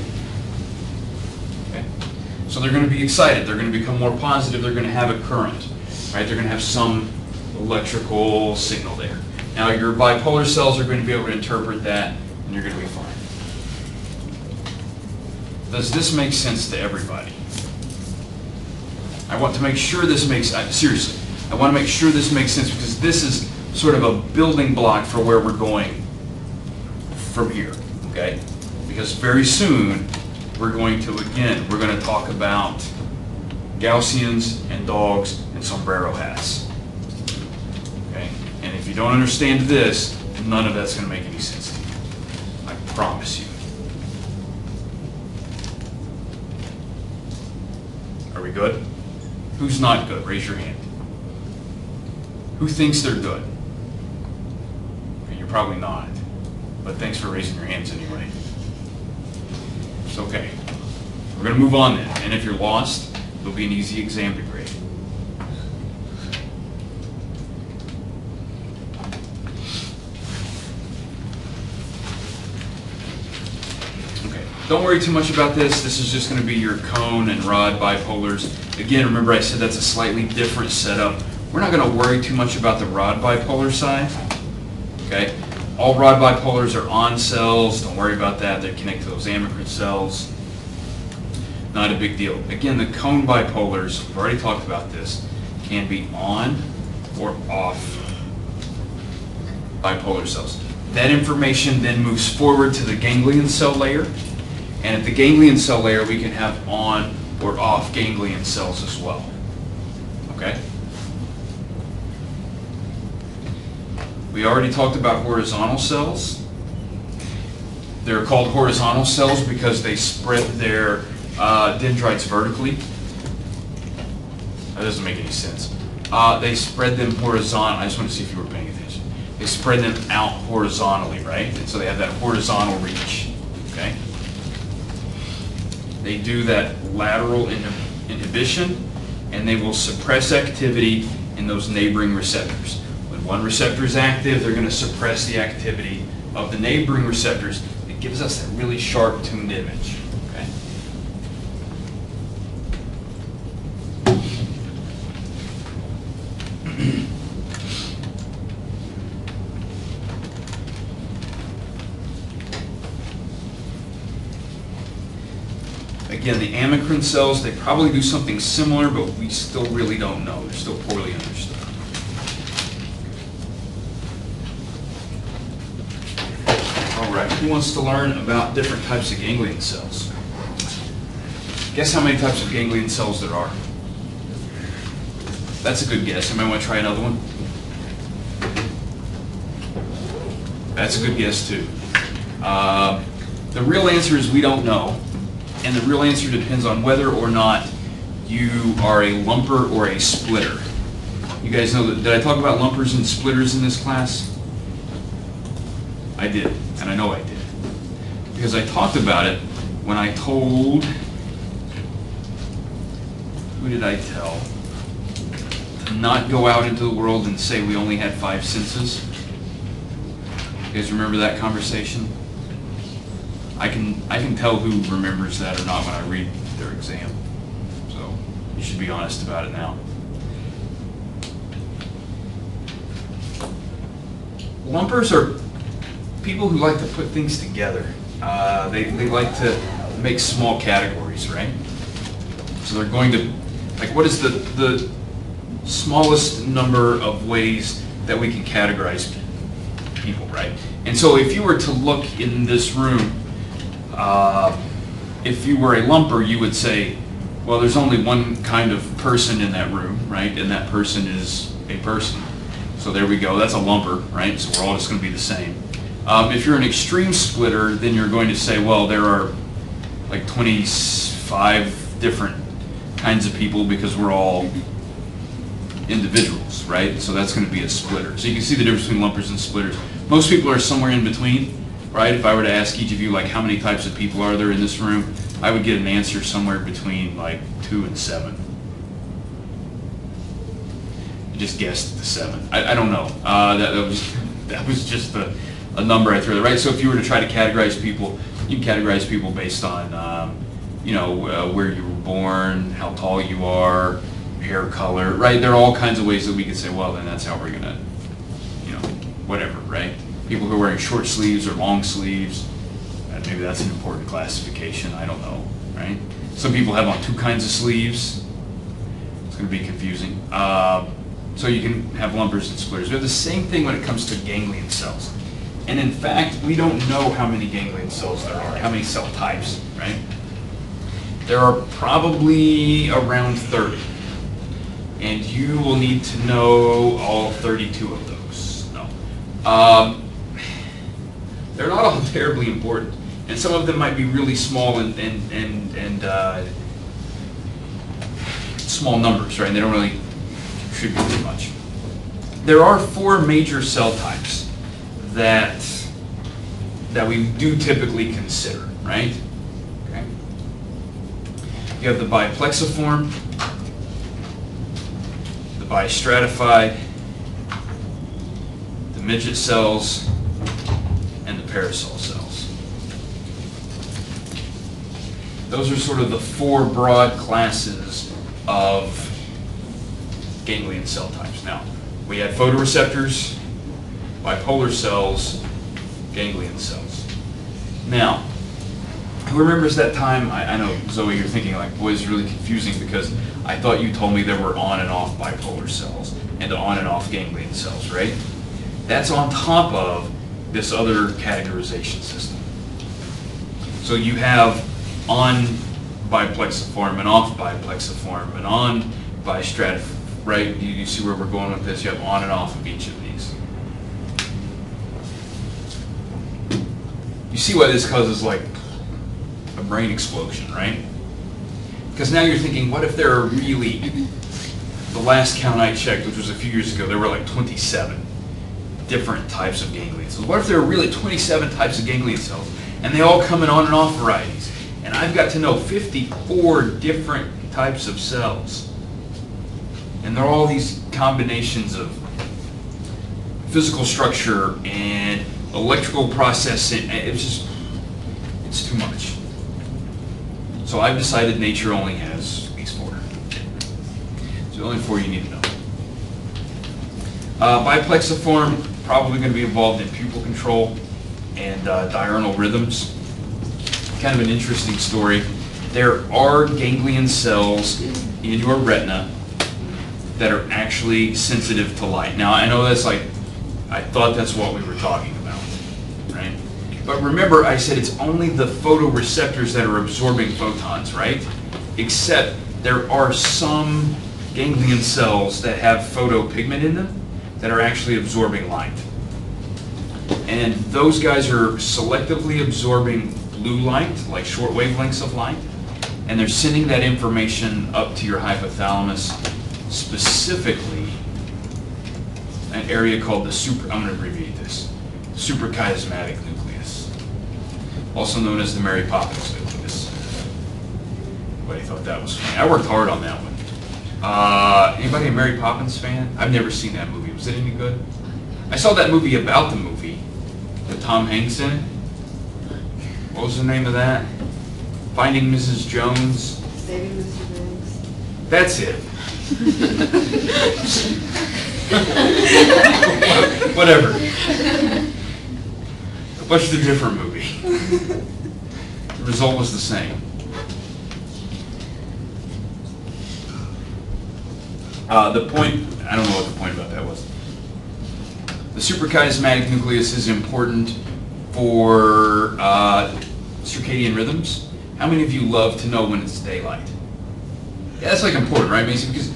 Okay. So they're going to be excited. They're going to become more positive. They're going to have a current, right? They're going to have some electrical signal there. Now your bipolar cells are going to be able to interpret that, and you're going to be fine. Does this make sense to everybody? I want to make sure this makes, seriously, I want to make sure this makes sense because this is sort of a building block for where we're going from here, okay? Because very soon we're going to talk about Gaussians and dogs and sombrero hats, okay? And if you don't understand this, none of that's going to make any sense to you. I promise you. Are we good? Who's not good? Raise your hand. Who thinks they're good? Okay, you're probably not, but thanks for raising your hands anyway. It's okay. We're going to move on then, and if you're lost, it'll be an easy exam to grade. Okay, don't worry too much about this. This is just going to be your cone and rod bipolars. Again, remember I said that's a slightly different setup. We're not going to worry too much about the rod bipolar side. Okay? All rod bipolars are on cells. Don't worry about that. They connect to those amacrine cells. Not a big deal. Again, the cone bipolars, we've already talked about this, can be on or off bipolar cells. That information then moves forward to the ganglion cell layer. And at the ganglion cell layer, we can have on or off ganglion cells as well. Okay? We already talked about horizontal cells. They're called horizontal cells because they spread their dendrites vertically. That doesn't make any sense. They spread them horizontally. I just want to see if you were paying attention. They spread them out horizontally, right? And so they have that horizontal reach. Okay? They do that lateral inhibition, and they will suppress activity in those neighboring receptors. When one receptor is active, they're going to suppress the activity of the neighboring receptors. It gives us that really sharp tuned image. Okay? Again, the amacrine cells, they probably do something similar, but we still really don't know. They're still poorly understood. All right, who wants to learn about different types of ganglion cells? Guess how many types of ganglion cells there are? That's a good guess. Anybody want to try another one? That's a good guess too. The real answer is we don't know. And the real answer depends on whether or not you are a lumper or a splitter. You guys know that, did I talk about lumpers and splitters in this class? I did, and I know I did. Because I talked about it when I told, who did I tell? To not go out into the world and say we only had 5 senses. You guys remember that conversation? I can tell who remembers that or not when I read their exam. So you should be honest about it now. Lumpers are people who like to put things together. They like to make small categories, right? So they're going to, like, what is the smallest number of ways that we can categorize people, right? And so if you were to look in this room, if you were a lumper, you would say, well, there's only one kind of person in that room, right? And that person is a person. So there we go. That's a lumper, right? So we're all just going to be the same. If you're an extreme splitter, then you're going to say, well, there are like 25 different kinds of people because we're all individuals, right? So that's going to be a splitter. So you can see the difference between lumpers and splitters. Most people are somewhere in between. right? If I were to ask each of you, like, how many types of people are there in this room, I would get an answer somewhere between, like, 2 and 7. I just guessed the 7. I don't know. That was just a number I threw there, right? So if you were to try to categorize people, you can categorize people based on, you know, where you were born, how tall you are, hair color, right? There are all kinds of ways that we could say, well, then that's how we're gonna, you know, whatever, right? People who are wearing short sleeves or long sleeves, maybe that's an important classification, I don't know, right? Some people have on 2 kinds of sleeves. It's gonna be confusing. So you can have lumpers and splitters. They're the same thing when it comes to ganglion cells. And in fact, we don't know how many ganglion cells there are, how many cell types, right? There are probably around 30. And you will need to know all 32 of those. No. They're not all terribly important. And some of them might be really small and small numbers, right? And they don't really contribute too much. There are 4 major cell types that we do typically consider, right? Okay. You have the biplexiform, the bistratified, the midget cells, and the parasol cells. Those are sort of the 4 broad classes of ganglion cell types. Now, we had photoreceptors, bipolar cells, ganglion cells. Now, who remembers that time? I know, Zoe, you're thinking like, boy, it's really confusing because I thought you told me there were on and off bipolar cells and on and off ganglion cells, right? That's on top of this other categorization system. So you have on biplexiform and off biplexiform and on bistratiform, right? You see where we're going with this? You have on and off of each of these. You see why this causes like a brain explosion, right? Because now you're thinking, what if there are really, the last count I checked, which was a few years ago, there were like 27 different types of ganglion cells. What if there are really 27 types of ganglion cells and they all come in on and off varieties? And I've got to know 54 different types of cells. And they're all these combinations of physical structure and electrical processing. It's too much. So I've decided nature only has these 4. So the only 4 you need to know. Biplexiform, probably going to be involved in pupil control and diurnal rhythms. Kind of an interesting story. There are ganglion cells in your retina that are actually sensitive to light. Now, I know that's like, I thought that's what we were talking about, right? But remember, I said it's only the photoreceptors that are absorbing photons, right? Except there are some ganglion cells that have photopigment in them that are actually absorbing light. And those guys are selectively absorbing blue light, like short wavelengths of light, and they're sending that information up to your hypothalamus, specifically an area called the I'm going to abbreviate this, suprachiasmatic nucleus, also known as the Mary Poppins nucleus. Everybody thought that was funny. I worked hard on that one. Anybody a Mary Poppins fan? I've never seen that movie. Was it any good? I saw that movie about the movie with Tom Hanks in it. What was the name of that? Finding Mrs. Jones. Saving Mr. Banks. That's it. Whatever. I watched a different movie. The result was the same. The point, I don't know what the point about that was. The suprachiasmatic nucleus is important for circadian rhythms. How many of you love to know when it's daylight? Yeah, that's like important, right, Mason? Because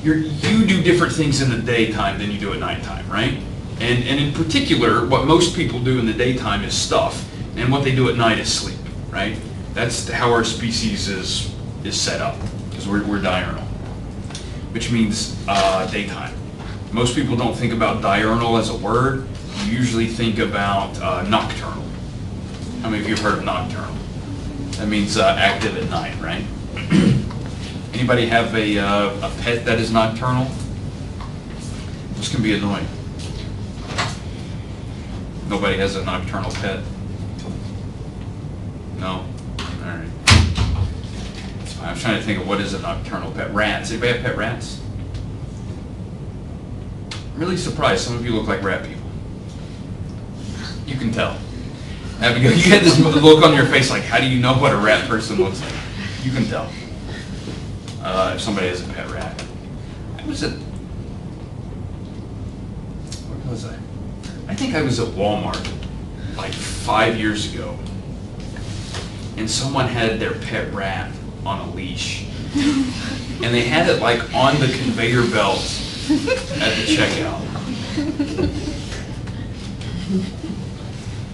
you do different things in the daytime than you do at nighttime, right? And in particular, what most people do in the daytime is stuff, and what they do at night is sleep, right? That's how our species is set up, because we're diurnal, which means daytime. Most people don't think about diurnal as a word. You usually think about nocturnal, How many of you have heard of nocturnal? That means active at night, right? Anybody have a pet that is nocturnal? This can be annoying. Nobody has a nocturnal pet? No? Alright. I was trying to think of what is a nocturnal pet. Rats. Anybody have pet rats? I'm really surprised. Some of you look like rat people. You can tell. Abigail, you had this look on your face like, how do you know what a rat person looks like? You can tell. If somebody has a pet rat. I was at... Where was I? I think I was at Walmart like 5 years ago. And someone had their pet rat on a leash. And they had it like on the conveyor belt at the checkout.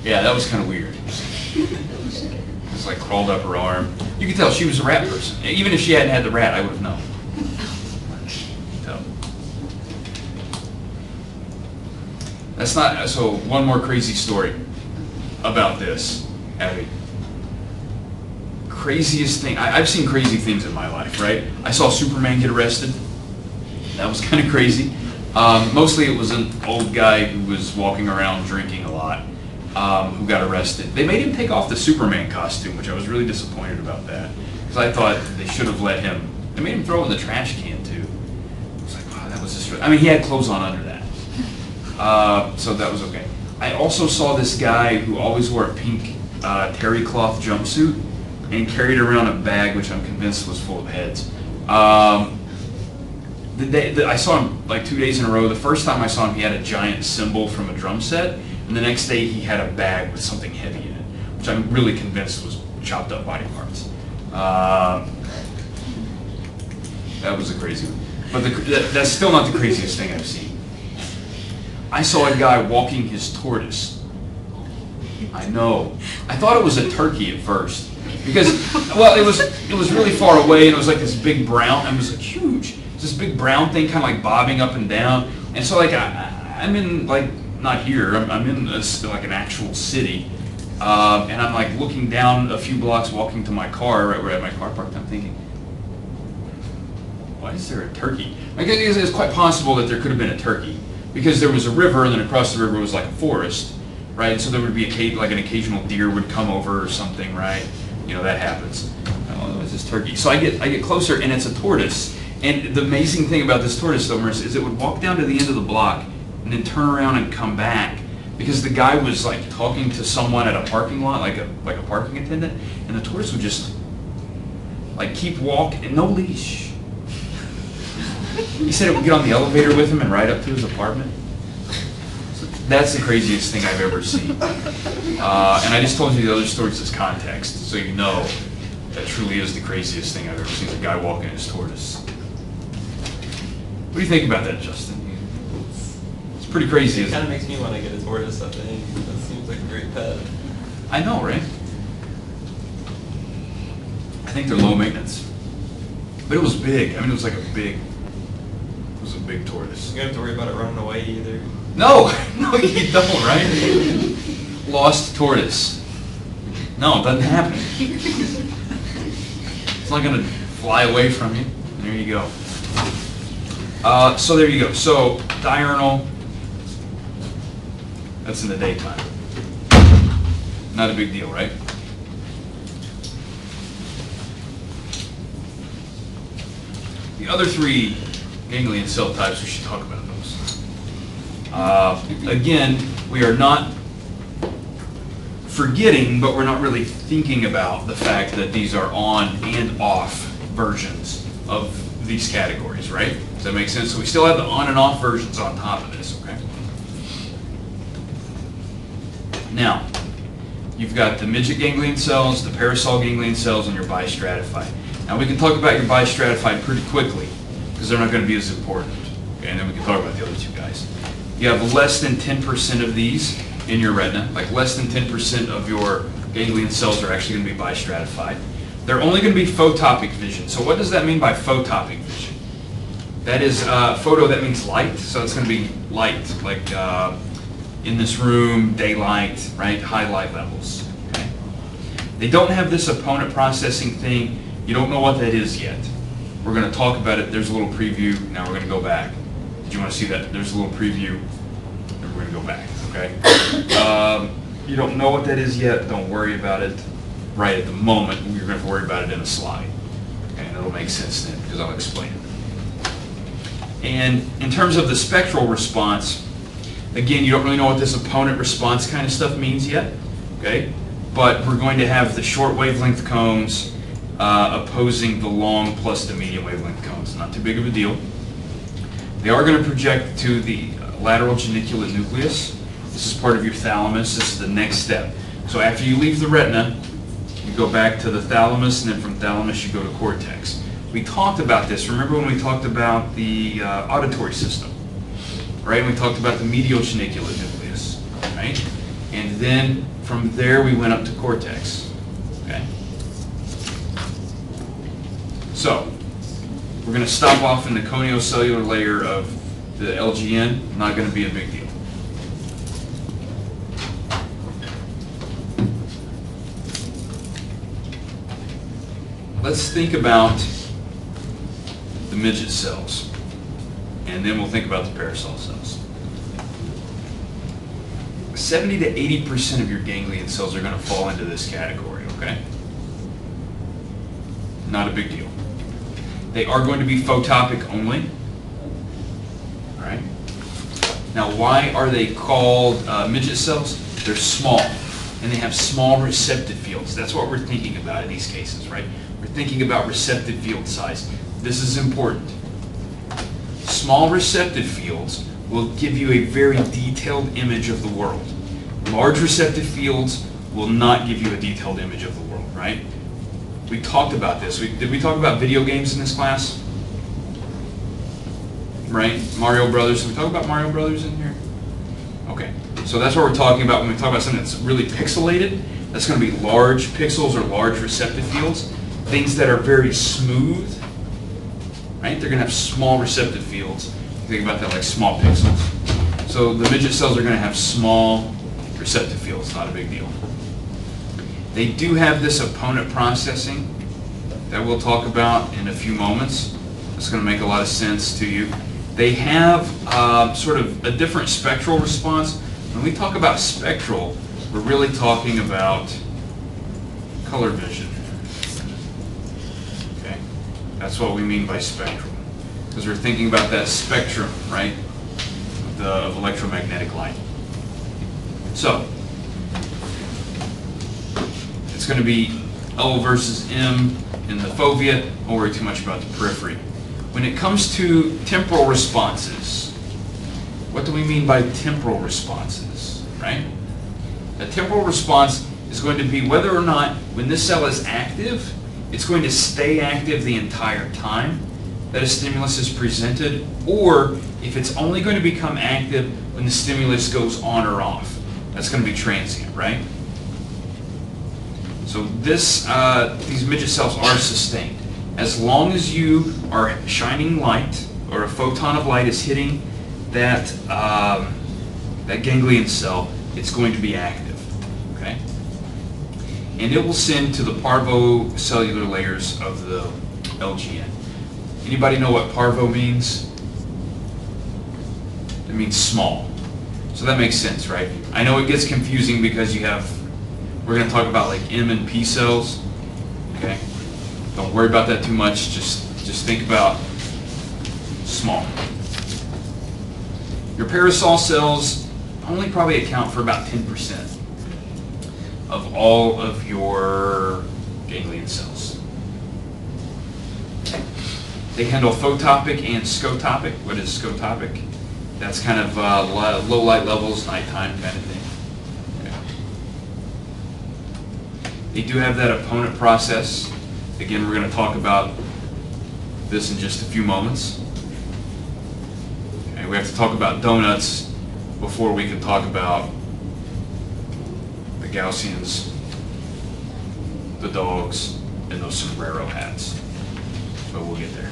Yeah, that was kind of weird. It's like crawled up her arm. You could tell she was a rat person. Even if she hadn't had the rat, I would have known. So. That's not, so one more crazy story about this, Abby. Craziest thing, I've seen crazy things in my life, right? I saw Superman get arrested. That was kind of crazy. Mostly it was an old guy who was walking around drinking a lot, who got arrested. They made him take off the Superman costume, which I was really disappointed about that. Because I thought they should have let him, they made him throw it in the trash can too. I was like, wow, that was just, I mean, he had clothes on under that. So that was okay. I also saw this guy who always wore a pink terry cloth jumpsuit and carried around a bag, which I'm convinced was full of heads. I saw him like 2 days in a row. The first time I saw him, he had a giant cymbal from a drum set, and the next day he had a bag with something heavy in it, which I'm really convinced was chopped up body parts. That was a crazy one. But that's still not the craziest thing I've seen. I saw a guy walking his tortoise. I know. I thought it was a turkey at first. Because, well, it was really far away, and it was like this big brown, and it was like huge. It was this big brown thing kind of like bobbing up and down. And so like I'm in like, not here, I'm in this, like an actual city. And I'm like looking down a few blocks walking to my car, right where I had my car parked, I'm thinking, why is there a turkey? Like it's quite possible that there could have been a turkey. Because there was a river, and then across the river was like a forest, right? So there would be like an occasional deer would come over or something, right? You know, that happens. Oh, it's this turkey. So I get closer, and it's a tortoise. And the amazing thing about this tortoise, though, Marissa, is it would walk down to the end of the block and then turn around and come back, because the guy was like talking to someone at a parking lot, like a parking attendant, and the tortoise would just like keep walking, and no leash. He said it would get on the elevator with him and ride up to his apartment. That's the craziest thing I've ever seen. And I just told you the other stories as context, so you know that truly is the craziest thing I've ever seen, a guy walking his tortoise. What do you think about that, Justin? It's pretty crazy, It isn't kind it? of makes me want to get a tortoise, I think. That seems like a great pet. I know, right? I think they're low maintenance. But it was big. I mean, it was like a big tortoise. You don't have to worry about it running away either. No, no, you don't, right? Lost tortoise. No, it doesn't happen. It's not going to fly away from you. There you go. So there you go. So diurnal, that's in the daytime. Not a big deal, right? The other three ganglion cell types, we should talk about those. Again, we are not forgetting, but we're not really thinking about the fact that these are on and off versions of these categories, right? Does that make sense? So we still have the on and off versions on top of this, okay? Now, you've got the midget ganglion cells, the parasol ganglion cells, and your bistratified. Now we can talk about your bistratified pretty quickly, because they're not going to be as important. Okay? And then we can talk about the other two guys. You have less than 10% of these in your retina, like less than 10% of your ganglion cells are actually going to be bistratified. They're only going to be photopic vision. So what does that mean by photopic vision? That is photo, that means light, so it's going to be light, like in this room, daylight, right, high light levels. Okay? They don't have this opponent processing thing. You don't know what that is yet. We're going to talk about it. There's a little preview. Now we're going to go back. Did you want to see that? There's a little preview. And we're going to go back, okay? You don't know what that is yet. Don't worry about it right at the moment. You're going to have to worry about it in a slide. Okay, and it'll make sense then because I'll explain it. And in terms of the spectral response, again, you don't really know what this opponent response kind of stuff means yet, okay? But we're going to have the short wavelength cones opposing the long plus the medium wavelength cones. Not too big of a deal. They are going to project to the lateral geniculate nucleus. This is part of your thalamus. This is the next step. So after you leave the retina, you go back to the thalamus, and then from thalamus you go to cortex. We talked about this. Remember when we talked about the auditory system, right? We talked about the medial geniculate nucleus, right? And then from there we went up to cortex, okay? So we're going to stop off in the coniocellular layer of the LGN. Not going to be a big deal. Let's think about the midget cells, and then we'll think about the parasol cells. 70 to 80% of your ganglion cells are going to fall into this category, okay? Not a big deal. They are going to be photopic only. All right. Now, why are they called midget cells? They're small, and they have small receptive fields. That's what we're thinking about in these cases, right? We're thinking about receptive field size. This is important. Small receptive fields will give you a very detailed image of the world. Large receptive fields will not give you a detailed image of the world, right? We talked about this. Did we talk about video games in this class? Right? Mario Brothers. Did we talk about Mario Brothers in here? Okay. So that's what we're talking about when we talk about something that's really pixelated. That's going to be large pixels or large receptive fields. Things that are very smooth, right? They're going to have small receptive fields. Think about that like small pixels. So the midget cells are going to have small receptive fields. Not a big deal. They do have this opponent processing that we'll talk about in a few moments. It's going to make a lot of sense to you. They have sort of a different spectral response. When we talk about spectral, we're really talking about color vision. Okay, that's what we mean by spectral, because we're thinking about that spectrum, right, of electromagnetic light. So it's going to be L versus M in the fovea. Don't worry too much about the periphery. When it comes to temporal responses, what do we mean by temporal responses, right? A temporal response is going to be whether or not when this cell is active, it's going to stay active the entire time that a stimulus is presented, or if it's only going to become active when the stimulus goes on or off. That's going to be transient, right? So these midget cells are sustained. As long as you are shining light, or a photon of light is hitting that ganglion cell, it's going to be active, okay? And it will send to the parvocellular layers of the LGN. Anybody know what parvo means? It means small. So that makes sense, right? I know it gets confusing because we're going to talk about like M and P cells, okay? Don't worry about that too much. Just think about small. Your parasol cells only probably account for about 10% of all of your ganglion cells. They handle photopic and scotopic. What is scotopic? That's kind of low light levels, nighttime kind of thing. Okay. They do have that opponent process. Again, we're going to talk about this in just a few moments. Okay, we have to talk about donuts before we can talk about the Gaussians, the dogs, and those sombrero hats. But we'll get there.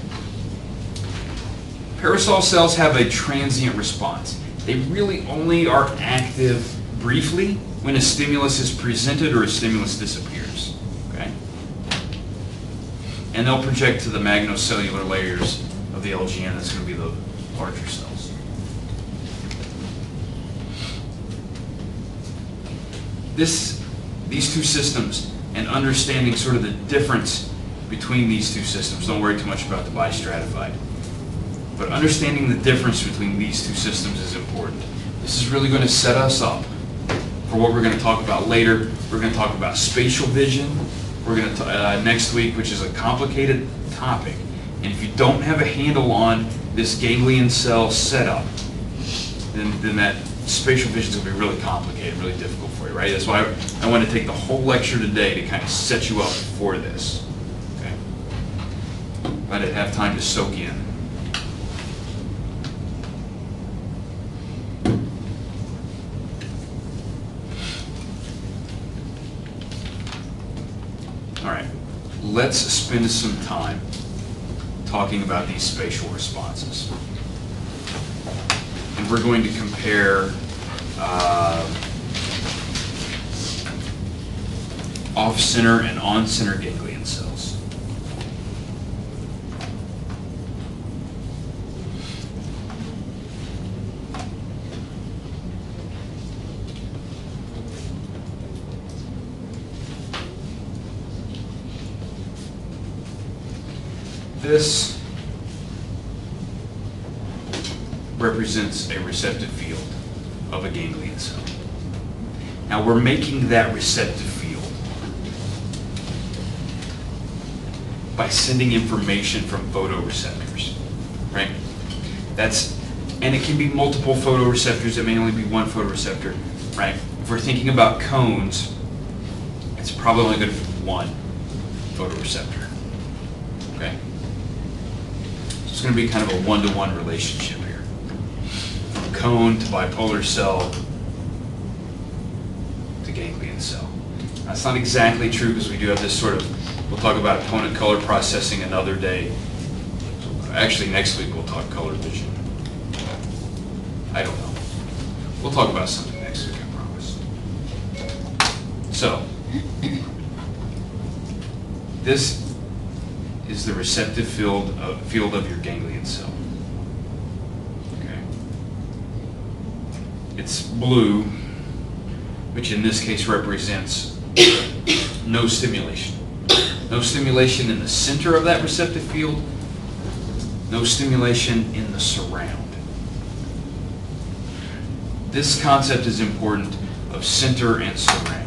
Parasol cells have a transient response. They really only are active briefly when a stimulus is presented or a stimulus disappears. and they'll project to the magnocellular layers of the LGN. That's going to be the larger cells. These two systems and understanding sort of the difference between these two systems. Don't worry too much about the bistratified. But understanding the difference between these two systems is important. This is really going to set us up for what we're going to talk about later. We're going to talk about spatial vision. We're going to next week, which is a complicated topic. And if you don't have a handle on this ganglion cell setup, then that spatial vision is going to be really complicated, really difficult for you, right? That's why I want to take the whole lecture today to kind of set you up for this. Okay? Let it have time to soak in. All right, let's spend some time talking about these spatial responses. And we're going to compare off-center and on-center ganglion cells. This represents a receptive field of a ganglion cell. Now we're making that receptive field by sending information from photoreceptors, right? And it can be multiple photoreceptors. It may only be one photoreceptor, right? If we're thinking about cones, it's probably only going to be one photoreceptor, okay? It's going to be kind of a one-to-one relationship here. From cone to bipolar cell to ganglion cell. That's not exactly true because we do have this sort of, we'll talk about opponent color processing another day. Actually, next week we'll talk color vision. I don't know. We'll talk about something next week, I promise. So, this is the receptive field of your ganglion cell. Okay. It's blue, which in this case represents no stimulation. No stimulation in the center of that receptive field, no stimulation in the surround. This concept is important of center and surround.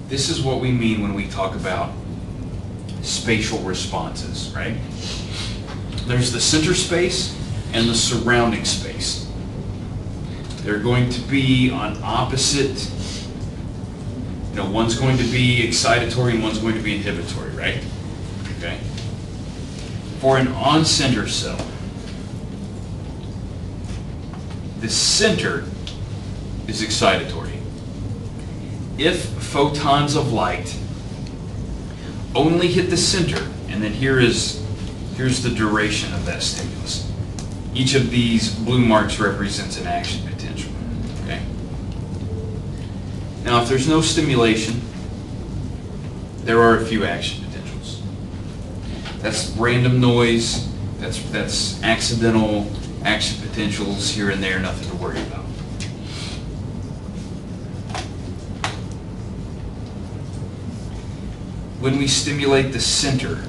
This is what we mean when we talk about spatial responses, right? There's the center space and the surrounding space. They're going to be on opposite, one's going to be excitatory and one's going to be inhibitory, right? Okay. For an on-center cell, the center is excitatory. If photons of light only hit the center, and then here's the duration of that stimulus. Each of these blue marks represents an action potential. Okay. Now, if there's no stimulation, there are a few action potentials. That's random noise. That's accidental action potentials here and there. Nothing to worry about. When we stimulate the center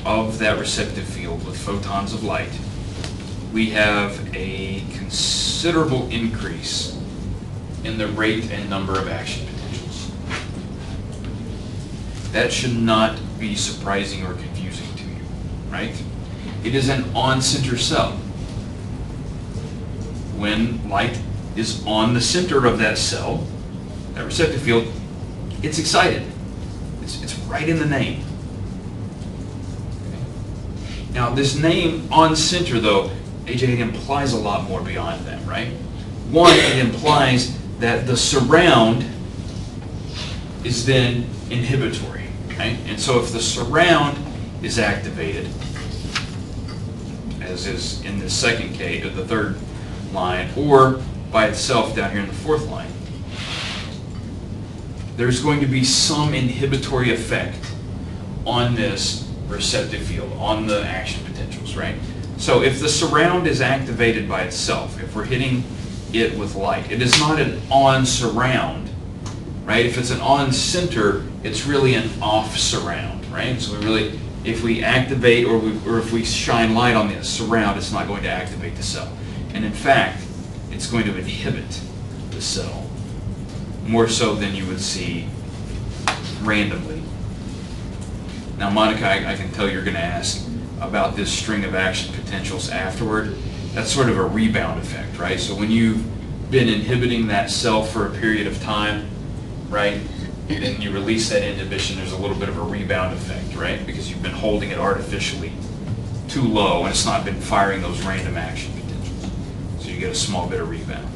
of that receptive field with photons of light, we have a considerable increase in the rate and number of action potentials. That should not be surprising or confusing to you, right? It is an on-center cell. When light is on the center of that cell, that receptive field, it's excited. It's right in the name. Okay. Now, this name on center, though, AJ, it implies a lot more beyond that, right? One, it implies that the surround is then inhibitory, okay? And so if the surround is activated, as is in the second case, the third line, or by itself down here in the fourth line, there's going to be some inhibitory effect on this receptive field, on the action potentials, right? So if the surround is activated by itself, if we're hitting it with light, it is not an on surround, right? If it's an on center, it's really an off surround, right? So we really, if we activate or if we shine light on the surround, it's not going to activate the cell. And in fact, it's going to inhibit the cell more so than you would see randomly. Now, Monica, I can tell you're going to ask about this string of action potentials afterward. That's sort of a rebound effect, right? So when you've been inhibiting that cell for a period of time, right, then you release that inhibition, there's a little bit of a rebound effect, right? Because you've been holding it artificially too low and it's not been firing those random action potentials. So you get a small bit of rebound.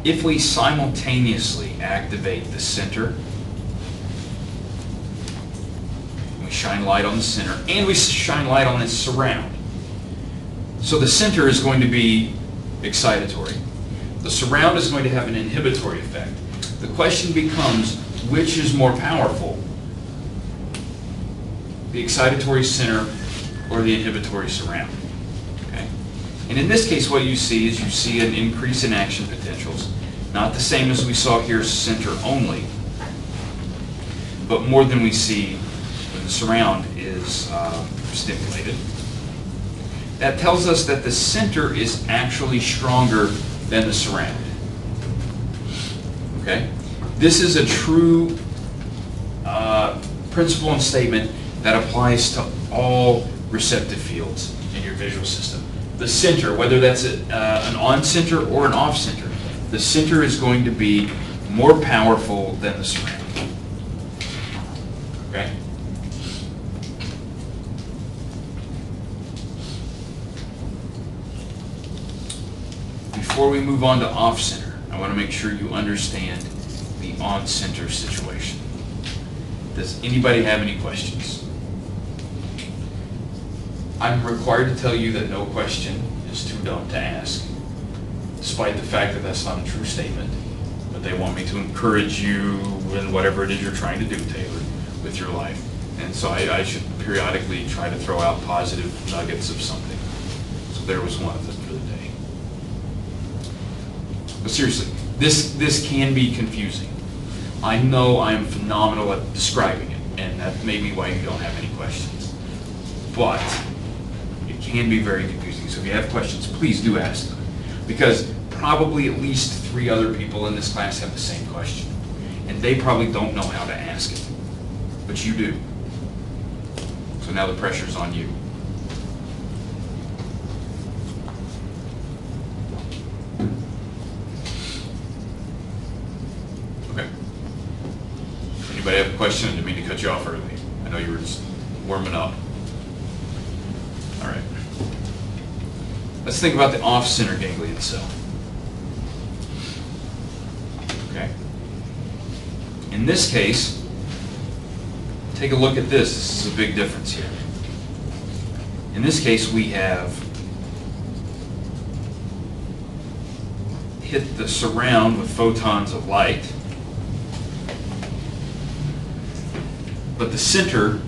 If we simultaneously activate the center, we shine light on the center, and we shine light on its surround. So the center is going to be excitatory. The surround is going to have an inhibitory effect. The question becomes, which is more powerful? The excitatory center or the inhibitory surround? Okay? And in this case, what you see is you see an increase in action potentials. Not the same as we saw here, center only, but more than we see when the surround is stimulated. That tells us that the center is actually stronger than the surround. Okay? This is a true principle and statement that applies to all receptive fields in your visual system. The center, whether that's an on center or an off center, the center is going to be more powerful than the surround. Okay? Before we move on to off center, I want to make sure you understand the on center situation. Does anybody have any questions? I'm required to tell you that no question is too dumb to ask, despite the fact that that's not a true statement. But they want me to encourage you in whatever it is you're trying to do, Taylor, with your life. And so I should periodically try to throw out positive nuggets of something. So there was one of them for the day. But seriously, this can be confusing. I know I am phenomenal at describing it, and that may be why you don't have any questions. But it can be very confusing. So if you have questions, please do ask them. Because probably at least 3 other people in this class have the same question. And they probably don't know how to ask it. But you do. So now the pressure's on you. Okay. Anybody have a question? I didn't mean to cut you off early. I know you were just warming up. All right. Let's think about the off-center ganglion cell. Okay. In this case, take a look at this. This is a big difference here. In this case, we have hit the surround with photons of light, but the center,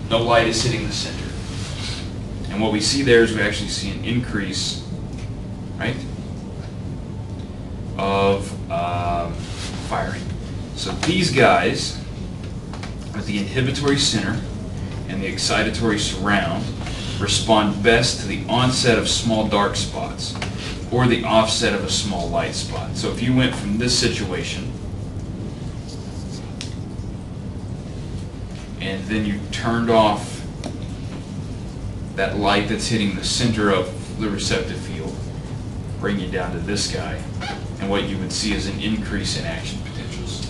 no light is hitting the center. And what we see there is we actually see an increase, right, of firing. So these guys, with the inhibitory center and the excitatory surround, respond best to the onset of small dark spots or the offset of a small light spot. So if you went from this situation and then you turned off that light that's hitting the center of the receptive field, bring you down to this guy, and what you would see is an increase in action potentials.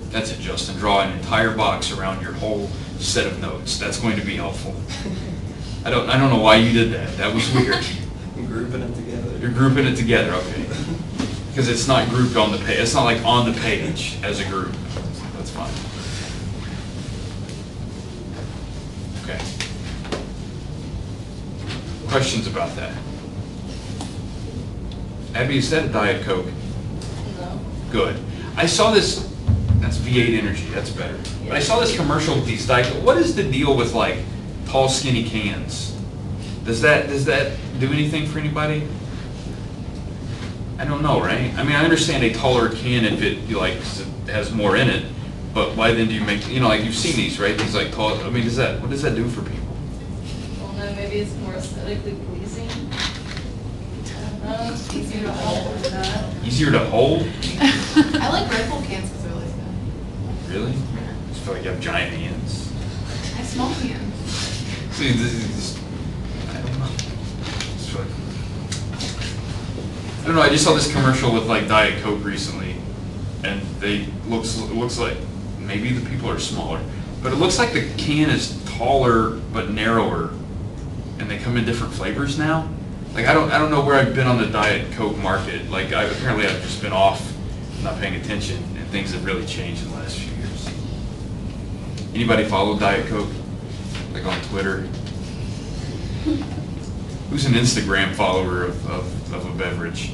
That's it, Justin. Draw an entire box around your whole set of notes. That's going to be helpful. I don't know why you did that. That was weird. I'm grouping it together. You're grouping it together, okay. Because it's not grouped on the page. It's not like on the page as a group. That's fine. Okay. Questions about that? Abby, is that a Diet Coke? No. Good. I saw this, that's V8 Energy, that's better. But I saw this commercial with these Diet Coke. What is the deal with like tall, skinny cans? Does that do anything for anybody? I don't know, right? I mean, I understand a taller can if it like has more in it, but why then do you make, like you've seen these, right? These like tall, I mean, what does that do for people? Well, no, maybe it's more aesthetically pleasing. I don't know, it's easier to hold with that. Easier to hold? I like Red Bull cans because they're like that. Really? I just feel like you have giant hands. I have small cans. See, this is, I don't know. It's like, I don't know, I just saw this commercial with like Diet Coke recently, and it looks like maybe the people are smaller, but it looks like the can is taller but narrower, and they come in different flavors now. Like I don't know where I've been on the Diet Coke market. Like apparently I've just been off, not paying attention, and things have really changed in the last few years. Anybody follow Diet Coke? Like on Twitter? Who's an Instagram follower of a beverage?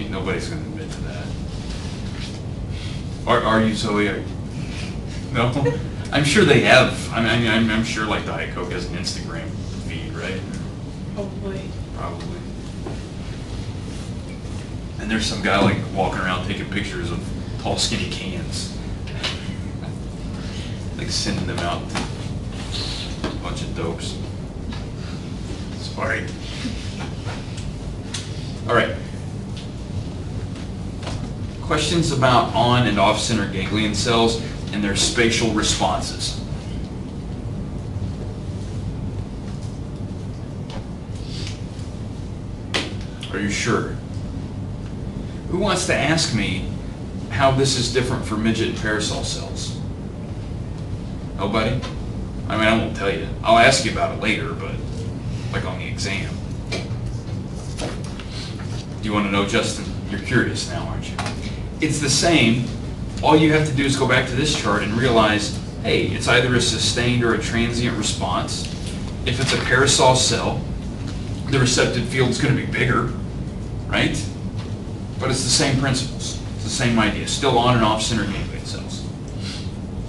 Nobody's going to admit to that. Are you, Zoe? No? I'm sure they have. I'm sure like Diet Coke has an Instagram feed, right? Probably. Probably. And there's some guy like walking around taking pictures of tall, skinny cans. Like sending them out to a bunch of dopes. Sorry. All right. Questions about on and off center ganglion cells and their spatial responses. Are you sure? Who wants to ask me how this is different for midget and parasol cells? Nobody? I mean, I won't tell you. I'll ask you about it later, but like on the exam. Do you want to know, Justin? You're curious now, aren't you? It's the same. All you have to do is go back to this chart and realize, hey, it's either a sustained or a transient response. If it's a parasol cell, the receptive field is going to be bigger, right? But it's the same principles. It's the same idea. Still on and off center ganglion cells.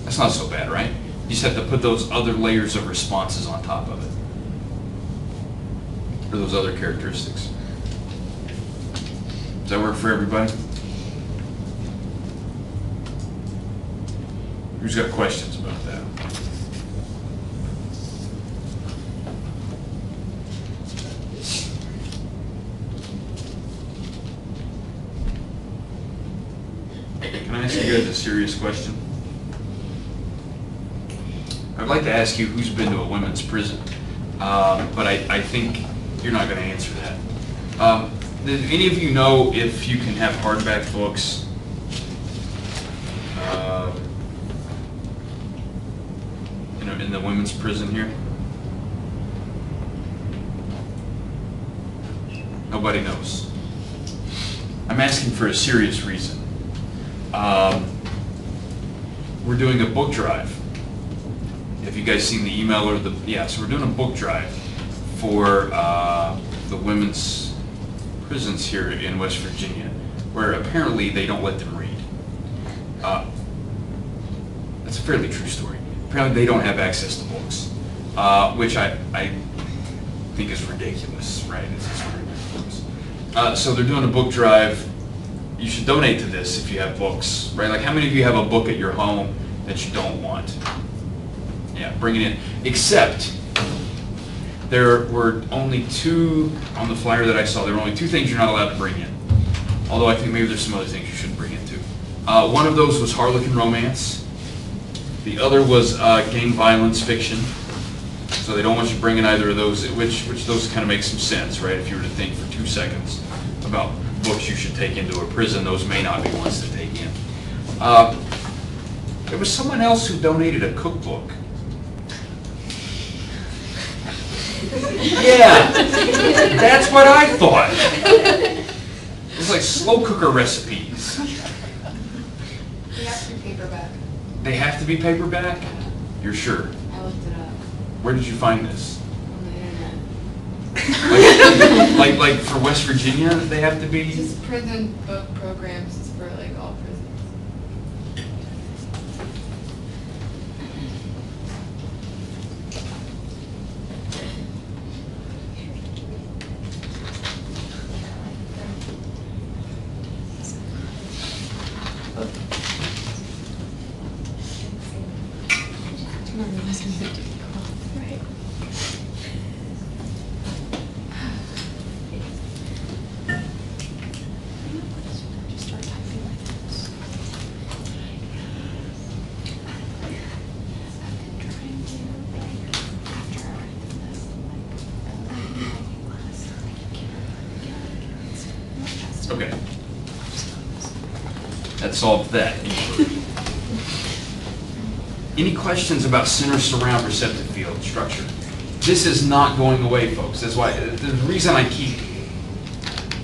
That's not so bad, right? You just have to put those other layers of responses on top of it. Or those other characteristics. Does that work for everybody? Who's got questions about that? Can I ask you guys a serious question? I'd like to ask you who's been to a women's prison, but I think you're not going to answer that. Does any of you know if you can have hardback books in the women's prison here? Nobody knows. I'm asking for a serious reason. We're doing a book drive. Have you guys seen the email or so we're doing a book drive for the women's prisons here in West Virginia, where apparently they don't let them read. That's a fairly true story. Apparently they don't have access to books, which I think is ridiculous, right? It's just ridiculous. So they're doing a book drive. You should donate to this if you have books, right? Like how many of you have a book at your home that you don't want? Yeah, bring it in. Except there were only two, on the flyer that I saw, there were only two things you're not allowed to bring in. Although I think maybe there's some other things you shouldn't bring in too. One of those was Harlequin romance. The other was gang violence fiction. So they don't want you bringing either of those, which those kind of make some sense, right? If you were to think for 2 seconds about books you should take into a prison, those may not be ones to take in. There was someone else who donated a cookbook. Yeah, that's what I thought. It was like slow cooker recipes. They have to be paperback. They have to be paperback? You're sure? I looked it up Where did you find this? on the internet. Like for West Virginia, they have to be? Just prison book programs for like all prisons. Right. Just start typing like this. Okay. That solved that. Any questions about center surround receptive field structure? This is not going away, folks. That's why, the reason I keep,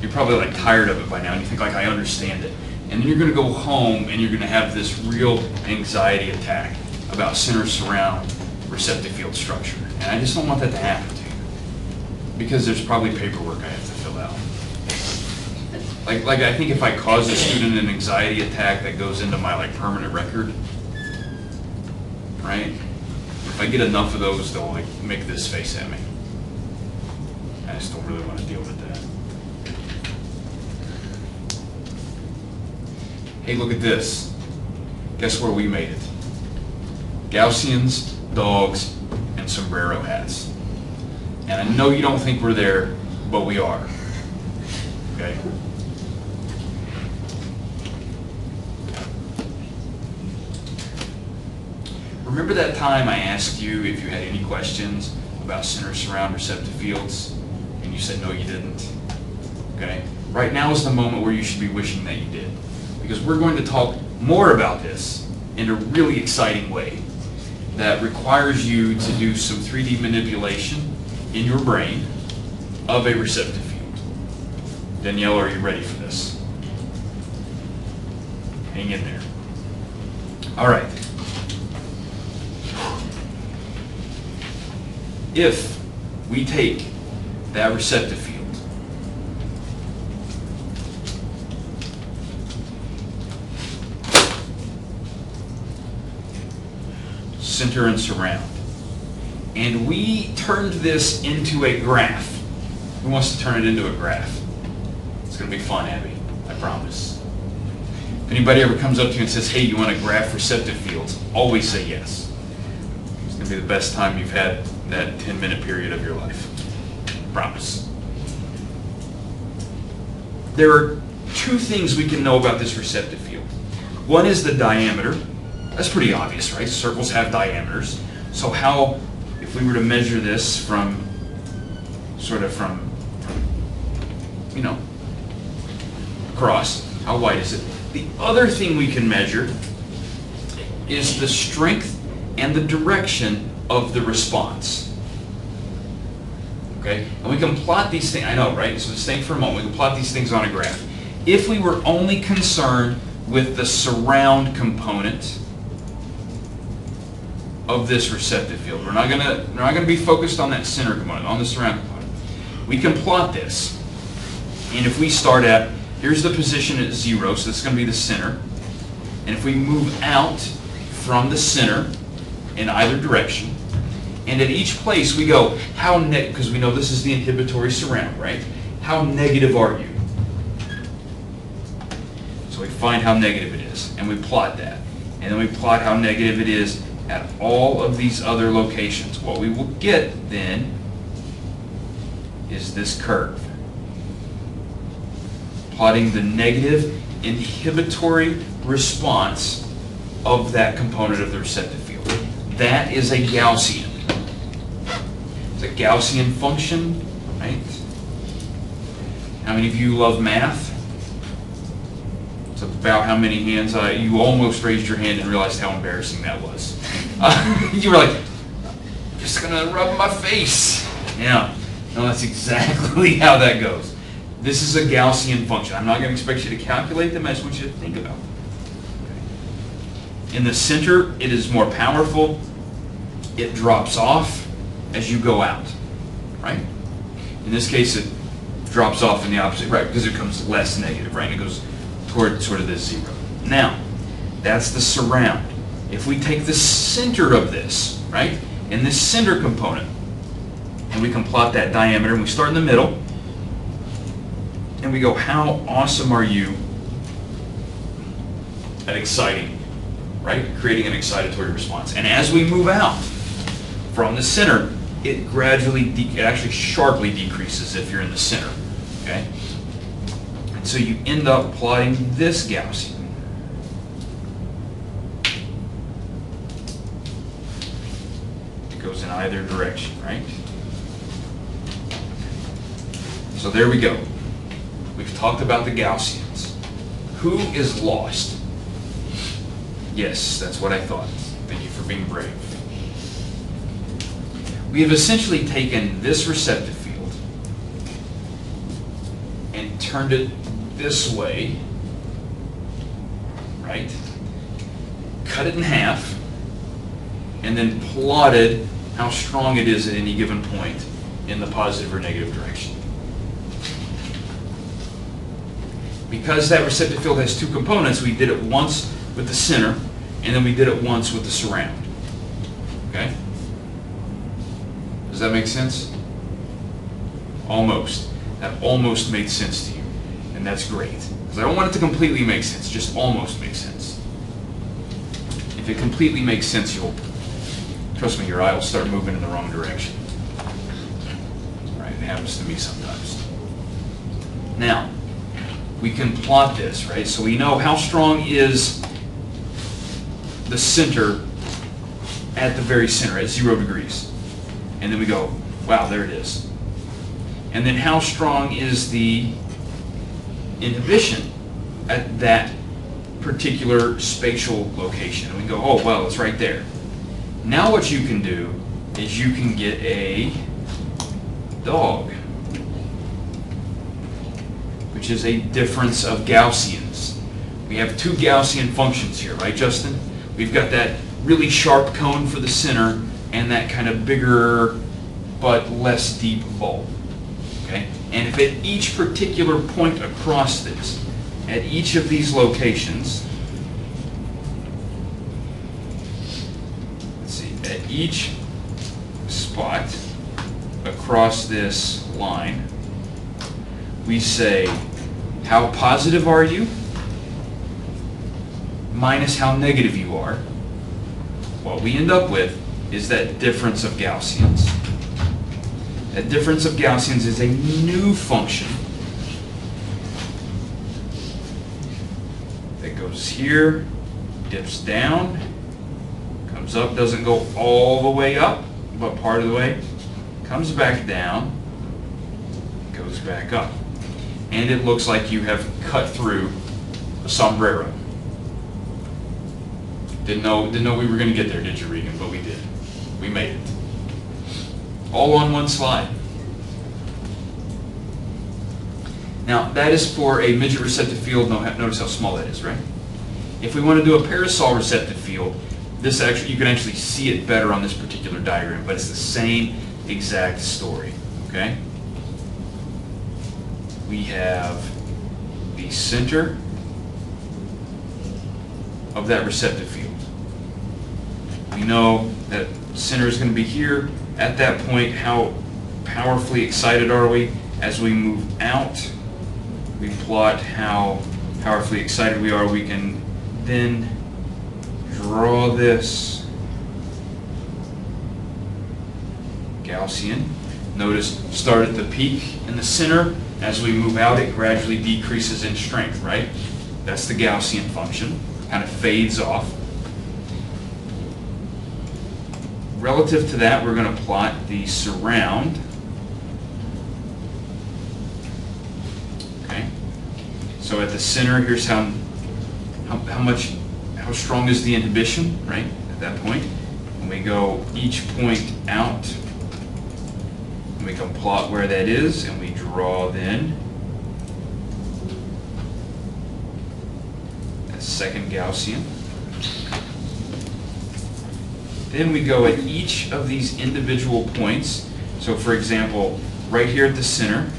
you're probably like tired of it by now and you think like I understand it. And then you're gonna go home and you're gonna have this real anxiety attack about center surround receptive field structure. And I just don't want that to happen to you. Because there's probably paperwork I have to fill out. Like I think if I cause a student an anxiety attack that goes into my like permanent record, right? If I get enough of those, they'll like make this face at me. I just don't really want to deal with that. Hey, look at this. Guess where we made it? Gaussians, dogs, and sombrero hats. And I know you don't think we're there, but we are. Okay? Remember that time I asked you if you had any questions about center surround receptive fields, and you said no you didn't? Okay? Right now is the moment where you should be wishing that you did, because we're going to talk more about this in a really exciting way that requires you to do some 3D manipulation in your brain of a receptive field. Danielle, are you ready for this? Hang in there. All right. If we take that receptive field center and surround, and we turned this into a graph. Who wants to turn it into a graph? It's going to be fun, Abby, I promise. If anybody ever comes up to you and says, hey, you want to graph receptive fields, always say yes. It's going to be the best time you've had that 10-minute period of your life. Promise. There are two things we can know about this receptive field. One is the diameter. That's pretty obvious, right? Circles have diameters. So how, if we were to measure this from, you know, across, how wide is it? The other thing we can measure is the strength and the direction of the response. Okay? And we can plot these things, I know, right? So just think for a moment, we can plot these things on a graph. If we were only concerned with the surround component of this receptive field, we're not gonna be focused on that center component, on the surround component. We can plot this. And if we start at, here's the position at 0, so this is gonna be the center. And if we move out from the center in either direction, and at each place we go, how negative, because we know this is the inhibitory surround, right? How negative are you? So we find how negative it is, and we plot that. And then we plot how negative it is at all of these other locations. What we will get then is this curve. Plotting the negative inhibitory response of that component of the receptive field. That is a Gaussian. It's a Gaussian function, right? How many of you love math? So about how many hands you almost raised your hand and realized how embarrassing that was. You were like, I'm just gonna rub my face. Yeah, no, that's exactly how that goes. This is a Gaussian function. I'm not gonna expect you to calculate them, I just want you to think about them. Okay. In the center, it is more powerful. It drops off as you go out, right? In this case, it drops off in the opposite, right, because it becomes less negative, right? And it goes toward sort of this zero. Now, that's the surround. If we take the center of this, right, and this center component, and we can plot that diameter, and we start in the middle, and we go, how awesome are you at exciting, right? Creating an excitatory response. And as we move out from the center, it gradually, it actually sharply decreases if you're in the center, okay? And so you end up plotting this Gaussian. It goes in either direction, right? So there we go. We've talked about the Gaussians. Who is lost? Yes, that's what I thought. Thank you for being brave. We have essentially taken this receptive field and turned it this way, right? Cut it in half, and then plotted how strong it is at any given point in the positive or negative direction. Because that receptive field has two components, we did it once with the center, and then we did it once with the surround. Okay? Does that make sense? Almost. That almost made sense to you. And that's great. Because I don't want it to completely make sense, just almost make sense. If it completely makes sense, trust me, your eye will start moving in the wrong direction. Right? It happens to me sometimes. Now, we can plot this, right? So we know how strong is the center at the very center, at 0 degrees. And then we go, wow, there it is. And then how strong is the inhibition at that particular spatial location? And we go, oh, well, it's right there. Now what you can do is you can get a dog, which is a difference of Gaussians. We have two Gaussian functions here, right, Justin? We've got that really sharp cone for the center and that kind of bigger but less deep bulb. Okay? And if at each particular point across this, at each of these locations, let's see, at each spot across this line, we say, how positive are you minus how negative you are. What we end up with is that difference of Gaussians. That difference of Gaussians is a new function that goes here, dips down, comes up, doesn't go all the way up, but part of the way, comes back down, goes back up. And it looks like you have cut through a sombrero. Didn't know we were going to get there, did you, Regan? But we did. We made it. All on one slide. Now, that is for a midget receptive field. Notice how small that is, right? If we want to do a parasol receptive field, this actually, you can actually see it better on this particular diagram, but it's the same exact story, okay? We have the center of that receptive field. We know that center is going to be here. At that point, how powerfully excited are we? As we move out, we plot how powerfully excited we are. We can then draw this Gaussian. Notice, start at the peak in the center. As we move out, it gradually decreases in strength, right? That's the Gaussian function. Kind of fades off. Relative to that, we're going to plot the surround. Okay. So at the center, here's how how strong is the inhibition, right, at that point. And we go each point out, and we can plot where that is, and we draw then a second Gaussian. Then we go at each of these individual points. So for example, right here at the center,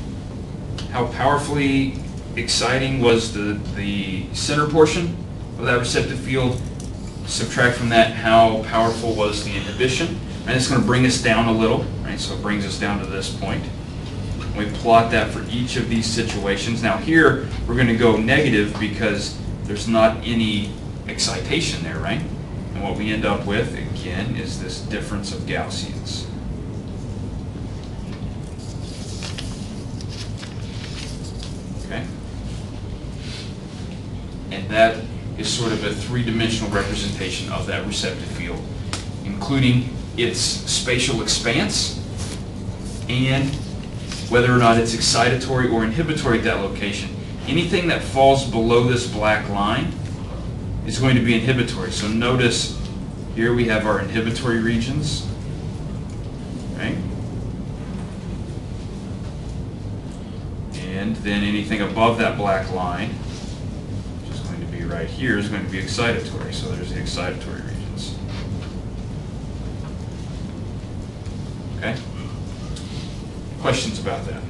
how powerfully exciting was the center portion of that receptive field? Subtract from that how powerful was the inhibition. And it's going to bring us down a little, right? So it brings us down to this point. We plot that for each of these situations. Now here, we're going to go negative because there's not any excitation there, right? And what we end up with, again, is this difference of Gaussians. Okay? And that is sort of a three-dimensional representation of that receptive field, including its spatial expanse and whether or not it's excitatory or inhibitory at that location. Anything that falls below this black line is going to be inhibitory. So notice here we have our inhibitory regions, right? And then anything above that black line, which is going to be right here, is going to be excitatory. So there's the excitatory regions. Okay? Questions about that?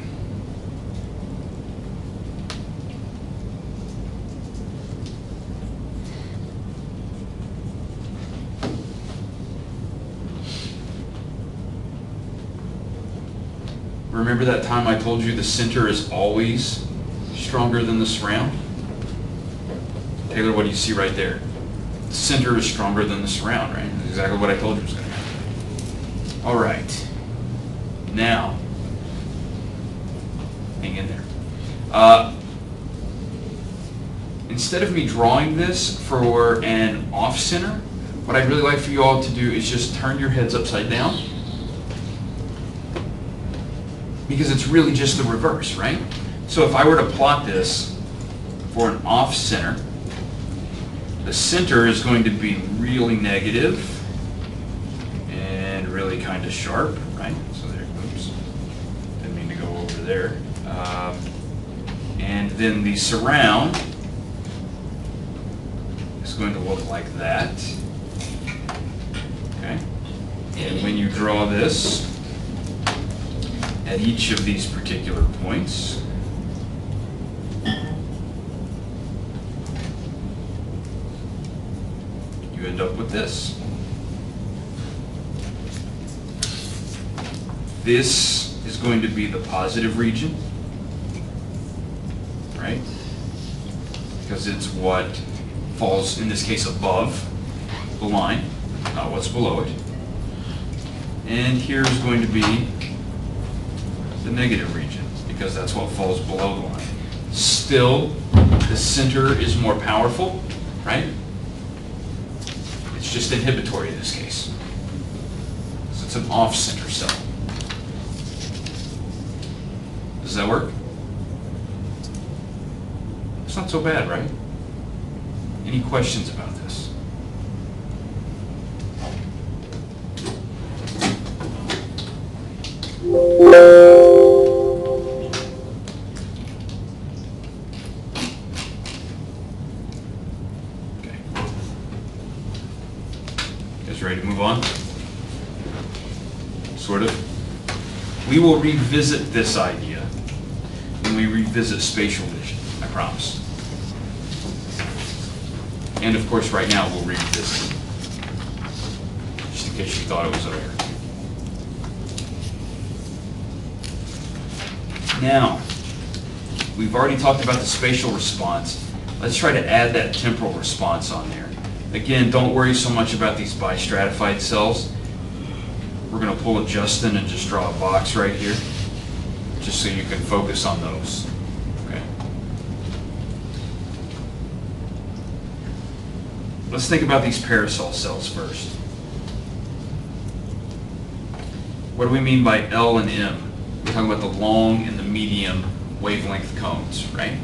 Remember that time I told you the center is always stronger than the surround? Taylor, what do you see right there? The center is stronger than the surround, right? That's exactly what I told you was going to happen. All right. Now, hang in there. Instead of me drawing this for an off-center, what I'd really like for you all to do is just turn your heads upside down. Because it's really just the reverse, right? So if I were to plot this for an off-center, the center is going to be really negative and really kind of sharp, right? So there, oops, didn't mean to go over there. And then the surround is going to look like that, okay? And when you draw this, at each of these particular points, you end up with this. This is going to be the positive region, right? Because it's what falls, in this case, above the line, not what's below it. And here is going to be the negative region, because that's what falls below the line. Still, the center is more powerful, right? It's just inhibitory in this case. So it's an off-center cell. Does that work? It's not so bad, right? Any questions about this? Ready to move on? Sort of. We will revisit this idea when we revisit spatial vision, I promise. And of course, right now we'll revisit it, just in case you thought it was over. Now, we've already talked about the spatial response. Let's try to add that temporal response on there. Again, don't worry so much about these bistratified cells. We're going to pull a Justin and just draw a box right here, just so you can focus on those. Okay. Let's think about these parasol cells first. What do we mean by L and M? We're talking about the long and the medium wavelength cones, right?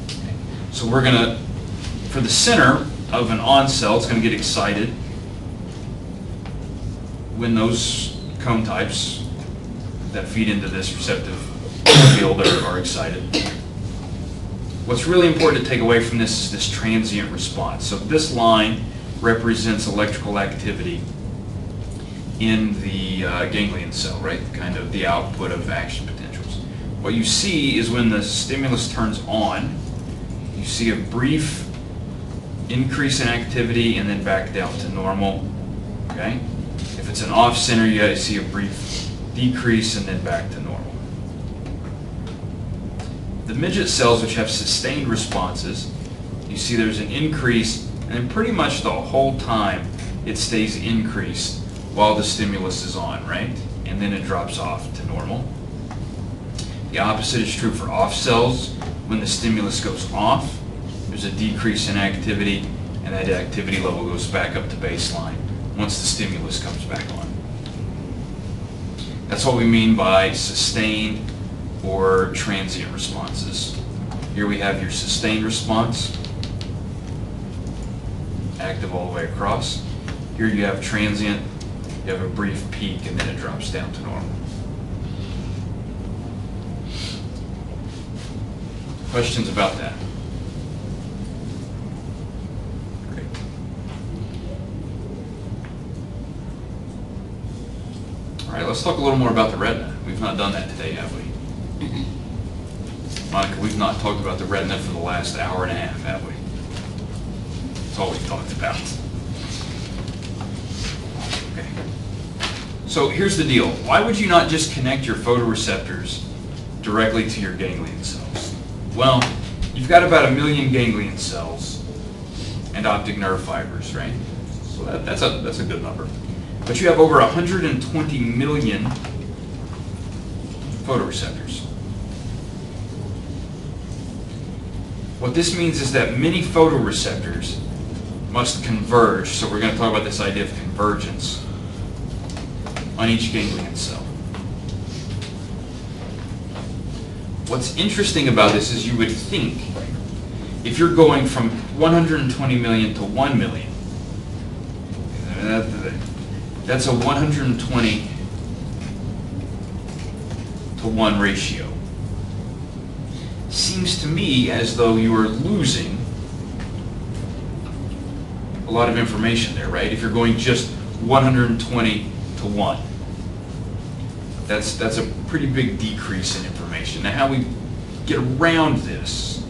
Okay. So we're going to For the center of an on cell, it's going to get excited when those cone types that feed into this receptive field are excited. What's really important to take away from this is this transient response. So this line represents electrical activity in the ganglion cell, right? Kind of the output of action potentials. What you see is when the stimulus turns on, you see a brief increase in activity and then back down to normal, okay? If it's an off center, you see a brief decrease and then back to normal. The midget cells, which have sustained responses, you see there's an increase, and then pretty much the whole time it stays increased while the stimulus is on, right? And then it drops off to normal. The opposite is true for off cells. When the stimulus goes off, there's a decrease in activity, and that activity level goes back up to baseline once the stimulus comes back on. That's what we mean by sustained or transient responses. Here we have your sustained response, active all the way across. Here you have transient, you have a brief peak, and then it drops down to normal. Questions about that? Great. All right, let's talk a little more about the retina. We've not done that today, have we? Monica, we've not talked about the retina for the last hour and a half, have we? That's all we've talked about. Okay. So here's the deal. Why would you not just connect your photoreceptors directly to your ganglion cells? Well, you've got about 1 million ganglion cells and optic nerve fibers, right? So that's a good number. But you have over 120 million photoreceptors. What this means is that many photoreceptors must converge, so we're going to talk about this idea of convergence on each ganglion cell. What's interesting about this is you would think if you're going from 120 million to 1 million, that's a 120 to 1 ratio. Seems to me as though you are losing a lot of information there, right? If you're going just 120 to 1. That's a pretty big decrease in information. Now how we get around this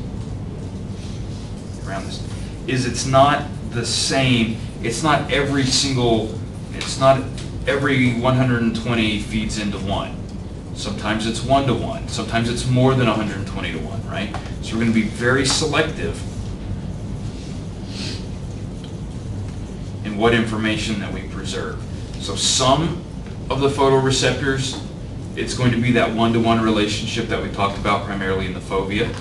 is it's not the same, it's not every 120 feeds into 1. Sometimes it's 1 to 1. Sometimes it's more than 120 to 1, right? So we're going to be very selective in what information that we preserve. So some of the photoreceptors, it's going to be that 1-to-1 relationship that we talked about primarily in the fovea.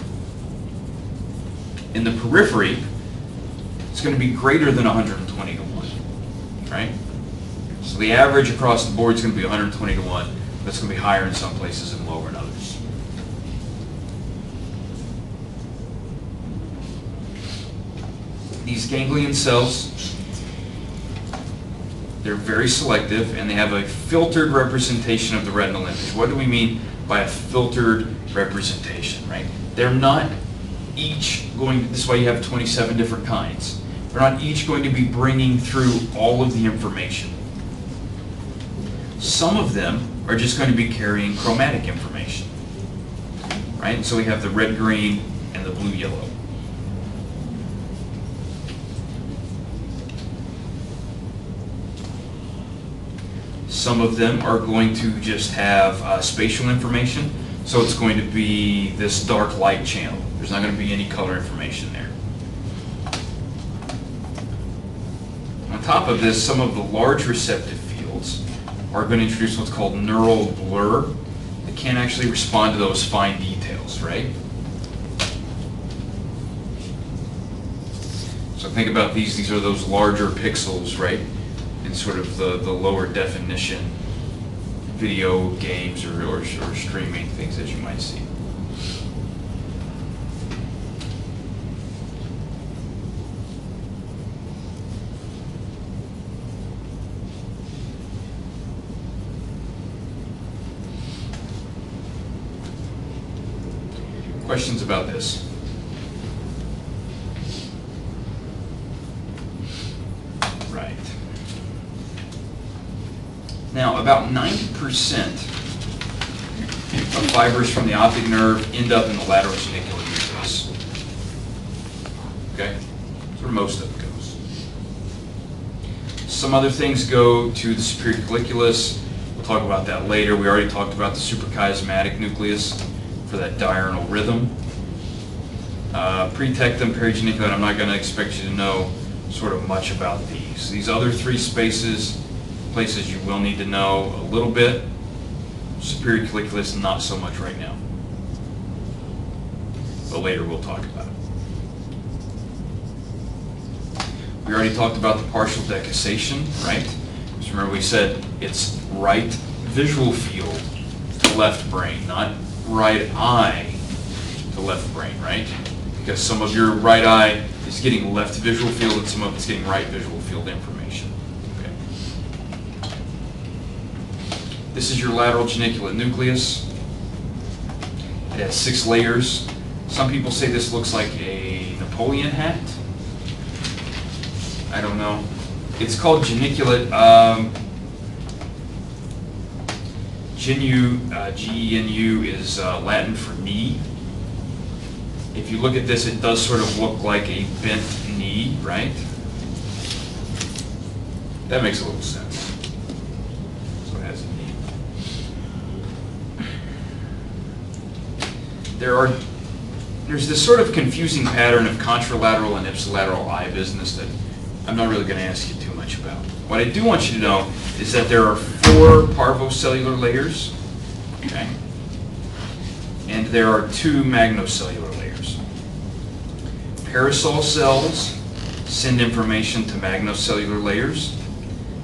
In the periphery, it's going to be greater than 120 to 1, right? So the average across the board is going to be 120 to 1. That's going to be higher in some places and lower in others. These ganglion cells, they're very selective and they have a filtered representation of the retinal image. What do we mean by a filtered representation, right? They're not each going, this is why you have 27 different kinds. They're not each going to be bringing through all of the information. Some of them are just going to be carrying chromatic information, right? So we have the red, green, and the blue, yellow. Some of them are going to just have spatial information, so it's going to be this dark light channel. There's not going to be any color information there. On top of this, some of the large receptive fields are going to introduce what's called neural blur. They can't actually respond to those fine details, right? So think about these. These are those larger pixels, right? In sort of the lower definition video games or streaming things that you might see. Questions about this? Right. Now, about 90% of fibers from the optic nerve end up in the lateral genicular nucleus. Okay? That's where most of it goes. Some other things go to the superior colliculus. We'll talk about that later. We already talked about the suprachiasmatic nucleus for that diurnal rhythm. Pretectum, perigeniculate, I'm not going to expect you to know sort of much about these. These other three places you will need to know a little bit. Superior colliculus, not so much right now. But later we'll talk about it. We already talked about the partial decussation, right? Just remember we said it's right visual field to left brain, not right eye to left brain, right? Because some of your right eye is getting left visual field and some of it's getting right visual field information. Okay. This is your lateral geniculate nucleus. It has 6 layers. Some people say this looks like a Napoleon hat. I don't know. It's called geniculate. Genu, G-E-N-U, is Latin for knee. If you look at this, it does sort of look like a bent knee, right? That makes a little sense. So it has a knee. There's this sort of confusing pattern of contralateral and ipsilateral eye business that I'm not really going to ask you too much about. What I do want you to know is that there are 4 parvocellular layers, okay? And there are 2 magnocellular layers. Parasol cells send information to magnocellular layers.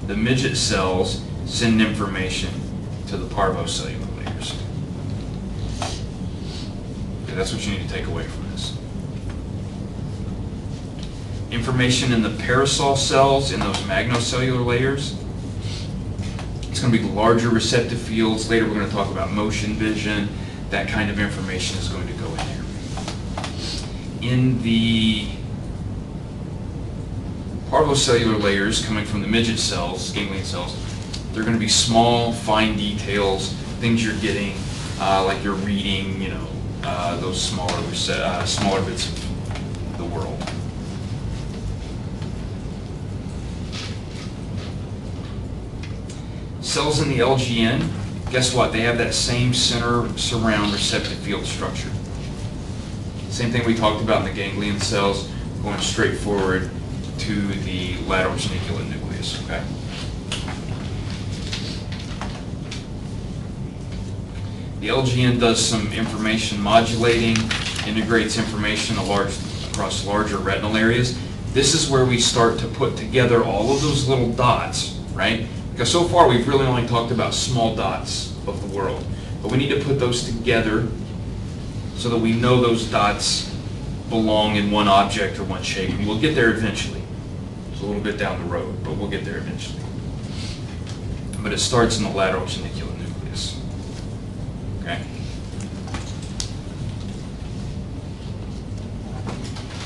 The midget cells send information to the parvocellular layers. Okay, that's what you need to take away from this. Information in the parasol cells in those magnocellular layers. It's going to be larger receptive fields. Later we're going to talk about motion vision. That kind of information is going to go in there. In the parvocellular layers coming from the midget cells, ganglion cells, they're going to be small, fine details, things you're getting, like you're reading, you know, those smaller bits of the world. Cells in the LGN, guess what? They have that same center surround receptive field structure. Same thing we talked about in the ganglion cells, going straight forward to the lateral geniculate nucleus, okay? The LGN does some information modulating, integrates information across larger retinal areas. This is where we start to put together all of those little dots, right? Because so far we've really only talked about small dots of the world. But we need to put those together so that we know those dots belong in one object or one shape. And we'll get there eventually. It's a little bit down the road, but we'll get there eventually. But it starts in the lateral geniculate nucleus. Okay?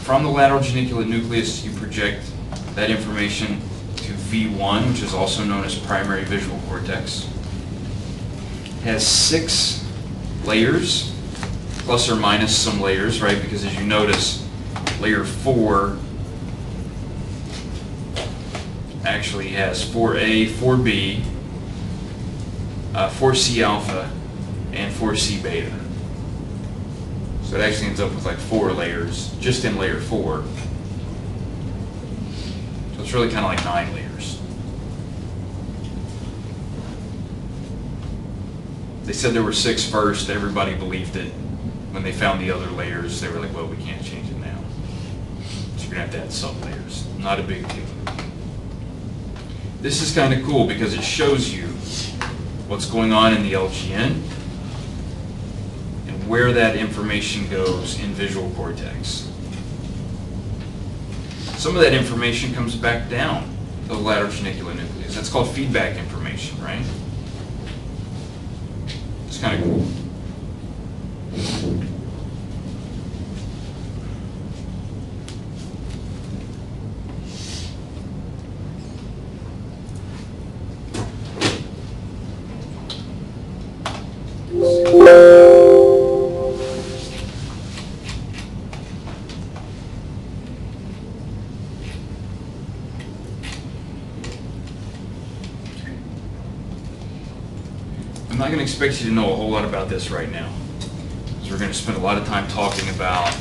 From the lateral geniculate nucleus, you project that information to V1, which is also known as primary visual cortex. It has 6 layers, plus or minus some layers, right? Because as you notice, layer 4 actually has 4A, 4B, 4C alpha, and 4C beta. So it actually ends up with like 4 layers just in layer 4. So it's really kind of like 9 layers. They said there were 6 first. Everybody believed it. When they found the other layers, they were like, well, we can't change it now. So you're going to have to add sub-layers. Not a big deal. This is kind of cool because it shows you what's going on in the LGN and where that information goes in visual cortex. Some of that information comes back down to the lateral geniculate nucleus. That's called feedback information, right? It's kind of cool. I'm not going to expect you to know a whole lot about this right now. So we're going to spend a lot of time talking about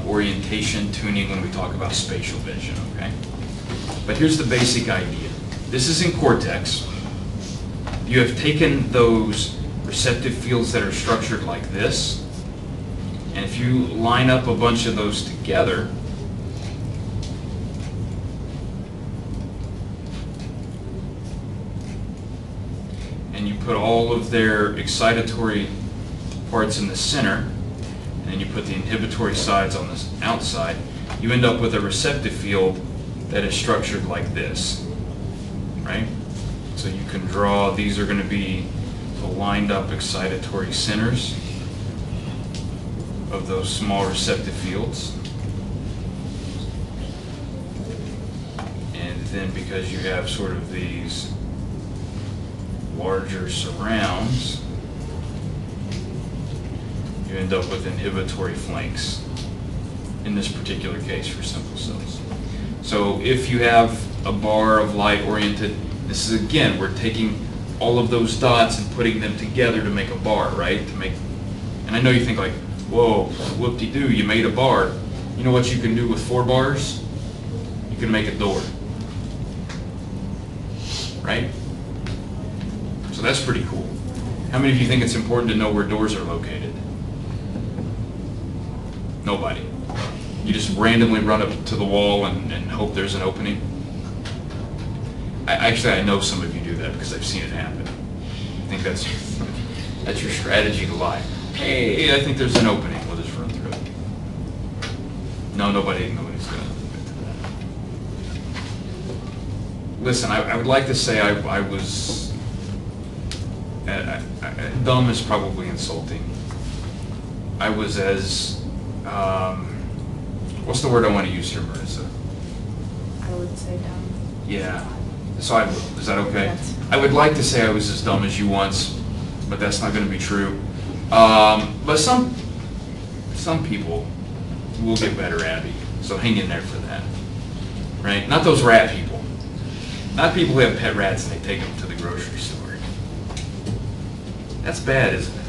orientation, tuning when we talk about spatial vision, okay? But here's the basic idea. This is in cortex. You have taken those receptive fields that are structured like this, and if you line up a bunch of those together, and you put all of their excitatory parts in the center, and then you put the inhibitory sides on the outside, you end up with a receptive field that is structured like this, right? So you can draw, these are going to be the lined up excitatory centers of those small receptive fields. And then because you have sort of these larger surrounds, you end up with inhibitory flanks in this particular case for simple cells. So if you have a bar of light oriented, this is again, we're taking all of those dots and putting them together to make a bar, right? And I know you think like, whoa, whoop-de-doo, you made a bar. You know what you can do with 4 bars? You can make a door, right? So that's pretty cool. How many of you think it's important to know where doors are located? Nobody. You just randomly run up to the wall and hope there's an opening? I know some of you do that because I've seen it happen. I think that's your strategy to lie. Hey, I think there's an opening. We'll just run through it. No, nobody's going to admit to that. Listen, I would like to say I was... dumb is probably insulting. I was as... what's the word I want to use here, Marissa? I would say dumb. Yeah. So I will. Is that okay? Yes. I would like to say I was as dumb as you once, but that's not going to be true. But some people will get better at me, so hang in there for that. Right? Not those rat people. Not people who have pet rats and they take them to the grocery store. That's bad, isn't it?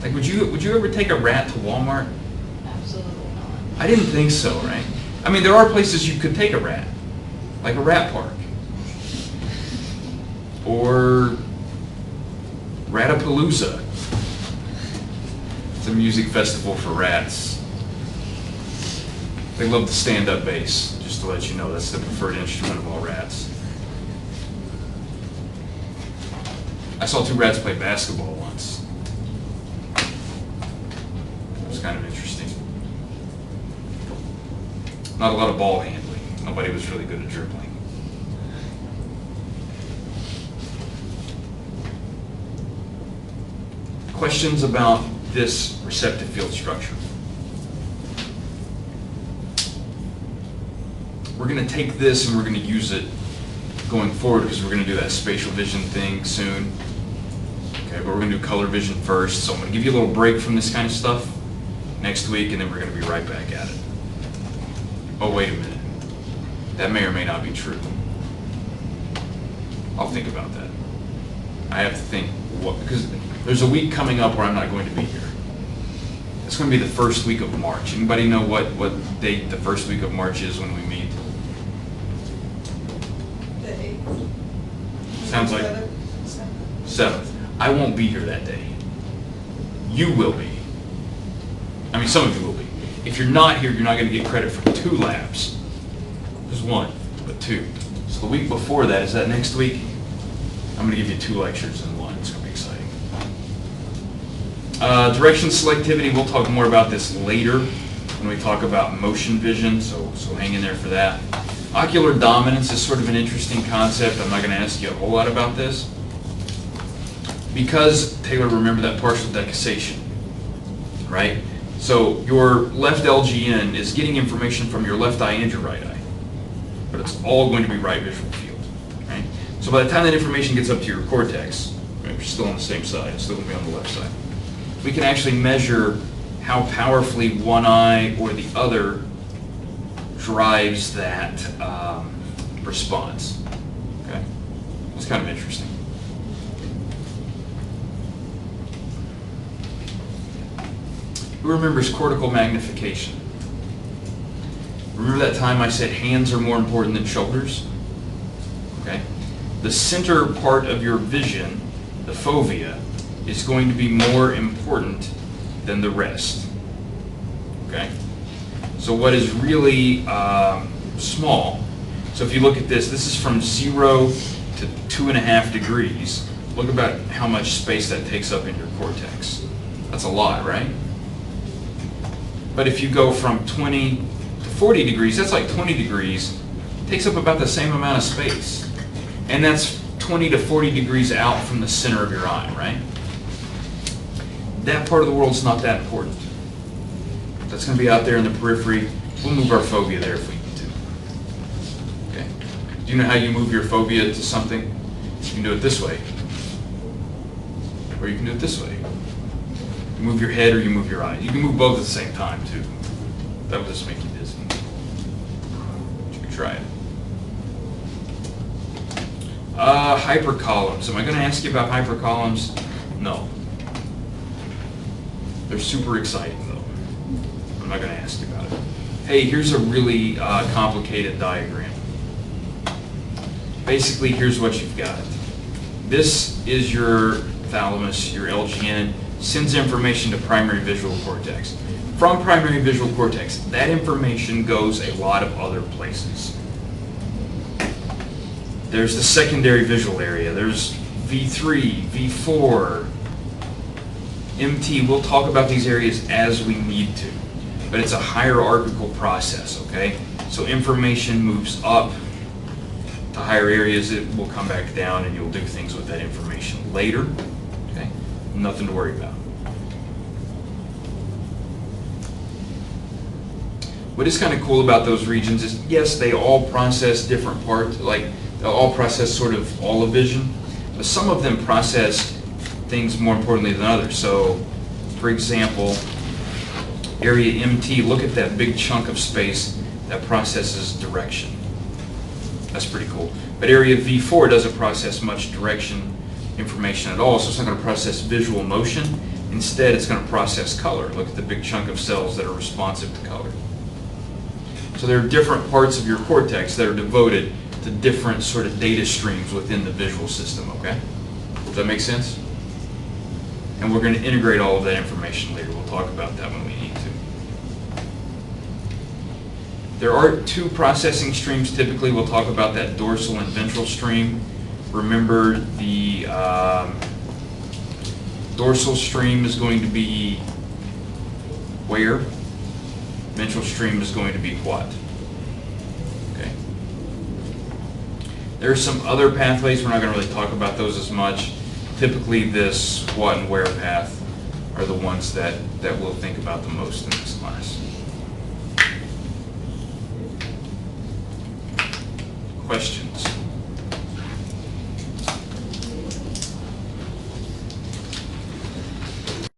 Like, would you ever take a rat to Walmart? Absolutely not. I didn't think so, right? I mean, there are places you could take a rat, like a rat park. Or Ratapalooza. It's a music festival for rats. They love the stand-up bass, just to let you know. That's the preferred instrument of all rats. I saw 2 rats play basketball once. It was kind of interesting. Not a lot of ball handling. Nobody was really good at dribbling. Questions about this receptive field structure? We're going to take this and we're going to use it going forward because we're going to do that spatial vision thing soon. Okay, but we're going to do color vision first. So I'm going to give you a little break from this kind of stuff next week, and then we're going to be right back at it. Oh, wait a minute. That may or may not be true. I'll think about that. I have to think what, because there's a week coming up where I'm not going to be here. It's going to be the first week of March. Anybody know what date the first week of March is when we meet? The 8th. Sounds like 7th. I won't be here that day. You will be. I mean, some of you will be. If you're not here, you're not going to get credit for 2 labs. There's 1, but 2. So the week before that, is that next week? I'm going to give you 2 lectures in 1. It's going to be exciting. Direction selectivity, we'll talk more about this later when we talk about motion vision, so hang in there for that. Ocular dominance is sort of an interesting concept. I'm not going to ask you a whole lot about this. Because, Taylor, remember that partial decussation, right? So your left LGN is getting information from your left eye and your right eye, but it's all going to be right visual field, right? So by the time that information gets up to your cortex, right, we're still on the same side, it's still going to be on the left side, we can actually measure how powerfully one eye or the other drives that response, okay? It's kind of interesting. Who remembers cortical magnification? Remember that time I said hands are more important than shoulders? Okay. The center part of your vision, the fovea, is going to be more important than the rest. Okay. So what is really small, so if you look at this is from 0 to 2.5 degrees. Look about how much space that takes up in your cortex. That's a lot, right? But if you go from 20 to 40 degrees, that's like 20 degrees. It takes up about the same amount of space. And that's 20 to 40 degrees out from the center of your eye, right? That part of the world's not that important. That's going to be out there in the periphery. We'll move our fovea there if we need to. Okay. Do you know how you move your fovea to something? You can do it this way. Or you can do it this way. You move your head or you move your eye. You can move both at the same time, too. That will just make you dizzy. You can try it. Hypercolumns. Am I going to ask you about hypercolumns? No. They're super exciting, though. I'm not going to ask you about it. Hey, here's a really complicated diagram. Basically, here's what you've got. This is your thalamus, your LGN, sends information to primary visual cortex. From primary visual cortex, that information goes a lot of other places. There's the secondary visual area. There's V3, V4, MT. We'll talk about these areas as we need to, but it's a hierarchical process, okay? So information moves up to higher areas, it will come back down and you'll do things with that information later, okay? Nothing to worry about. What is kind of cool about those regions is, yes, they all process different parts, like they'll all process sort of all of vision, but some of them process things more importantly than others. So, for example, area MT, look at that big chunk of space that processes direction. That's pretty cool. But area V4 doesn't process much direction information at all, so it's not going to process visual motion. Instead, it's going to process color. Look at the big chunk of cells that are responsive to color. So there are different parts of your cortex that are devoted to different sort of data streams within the visual system, okay? Does that make sense? And we're going to integrate all of that information later. We'll talk about that when we need to. There are two processing streams typically. We'll talk about that dorsal and ventral stream. Remember, the dorsal stream is going to be where? Ventral stream is going to be what? Okay. There are some other pathways. We're not going to really talk about those as much. Typically, this what and where path are the ones that we'll think about the most in this class. Questions?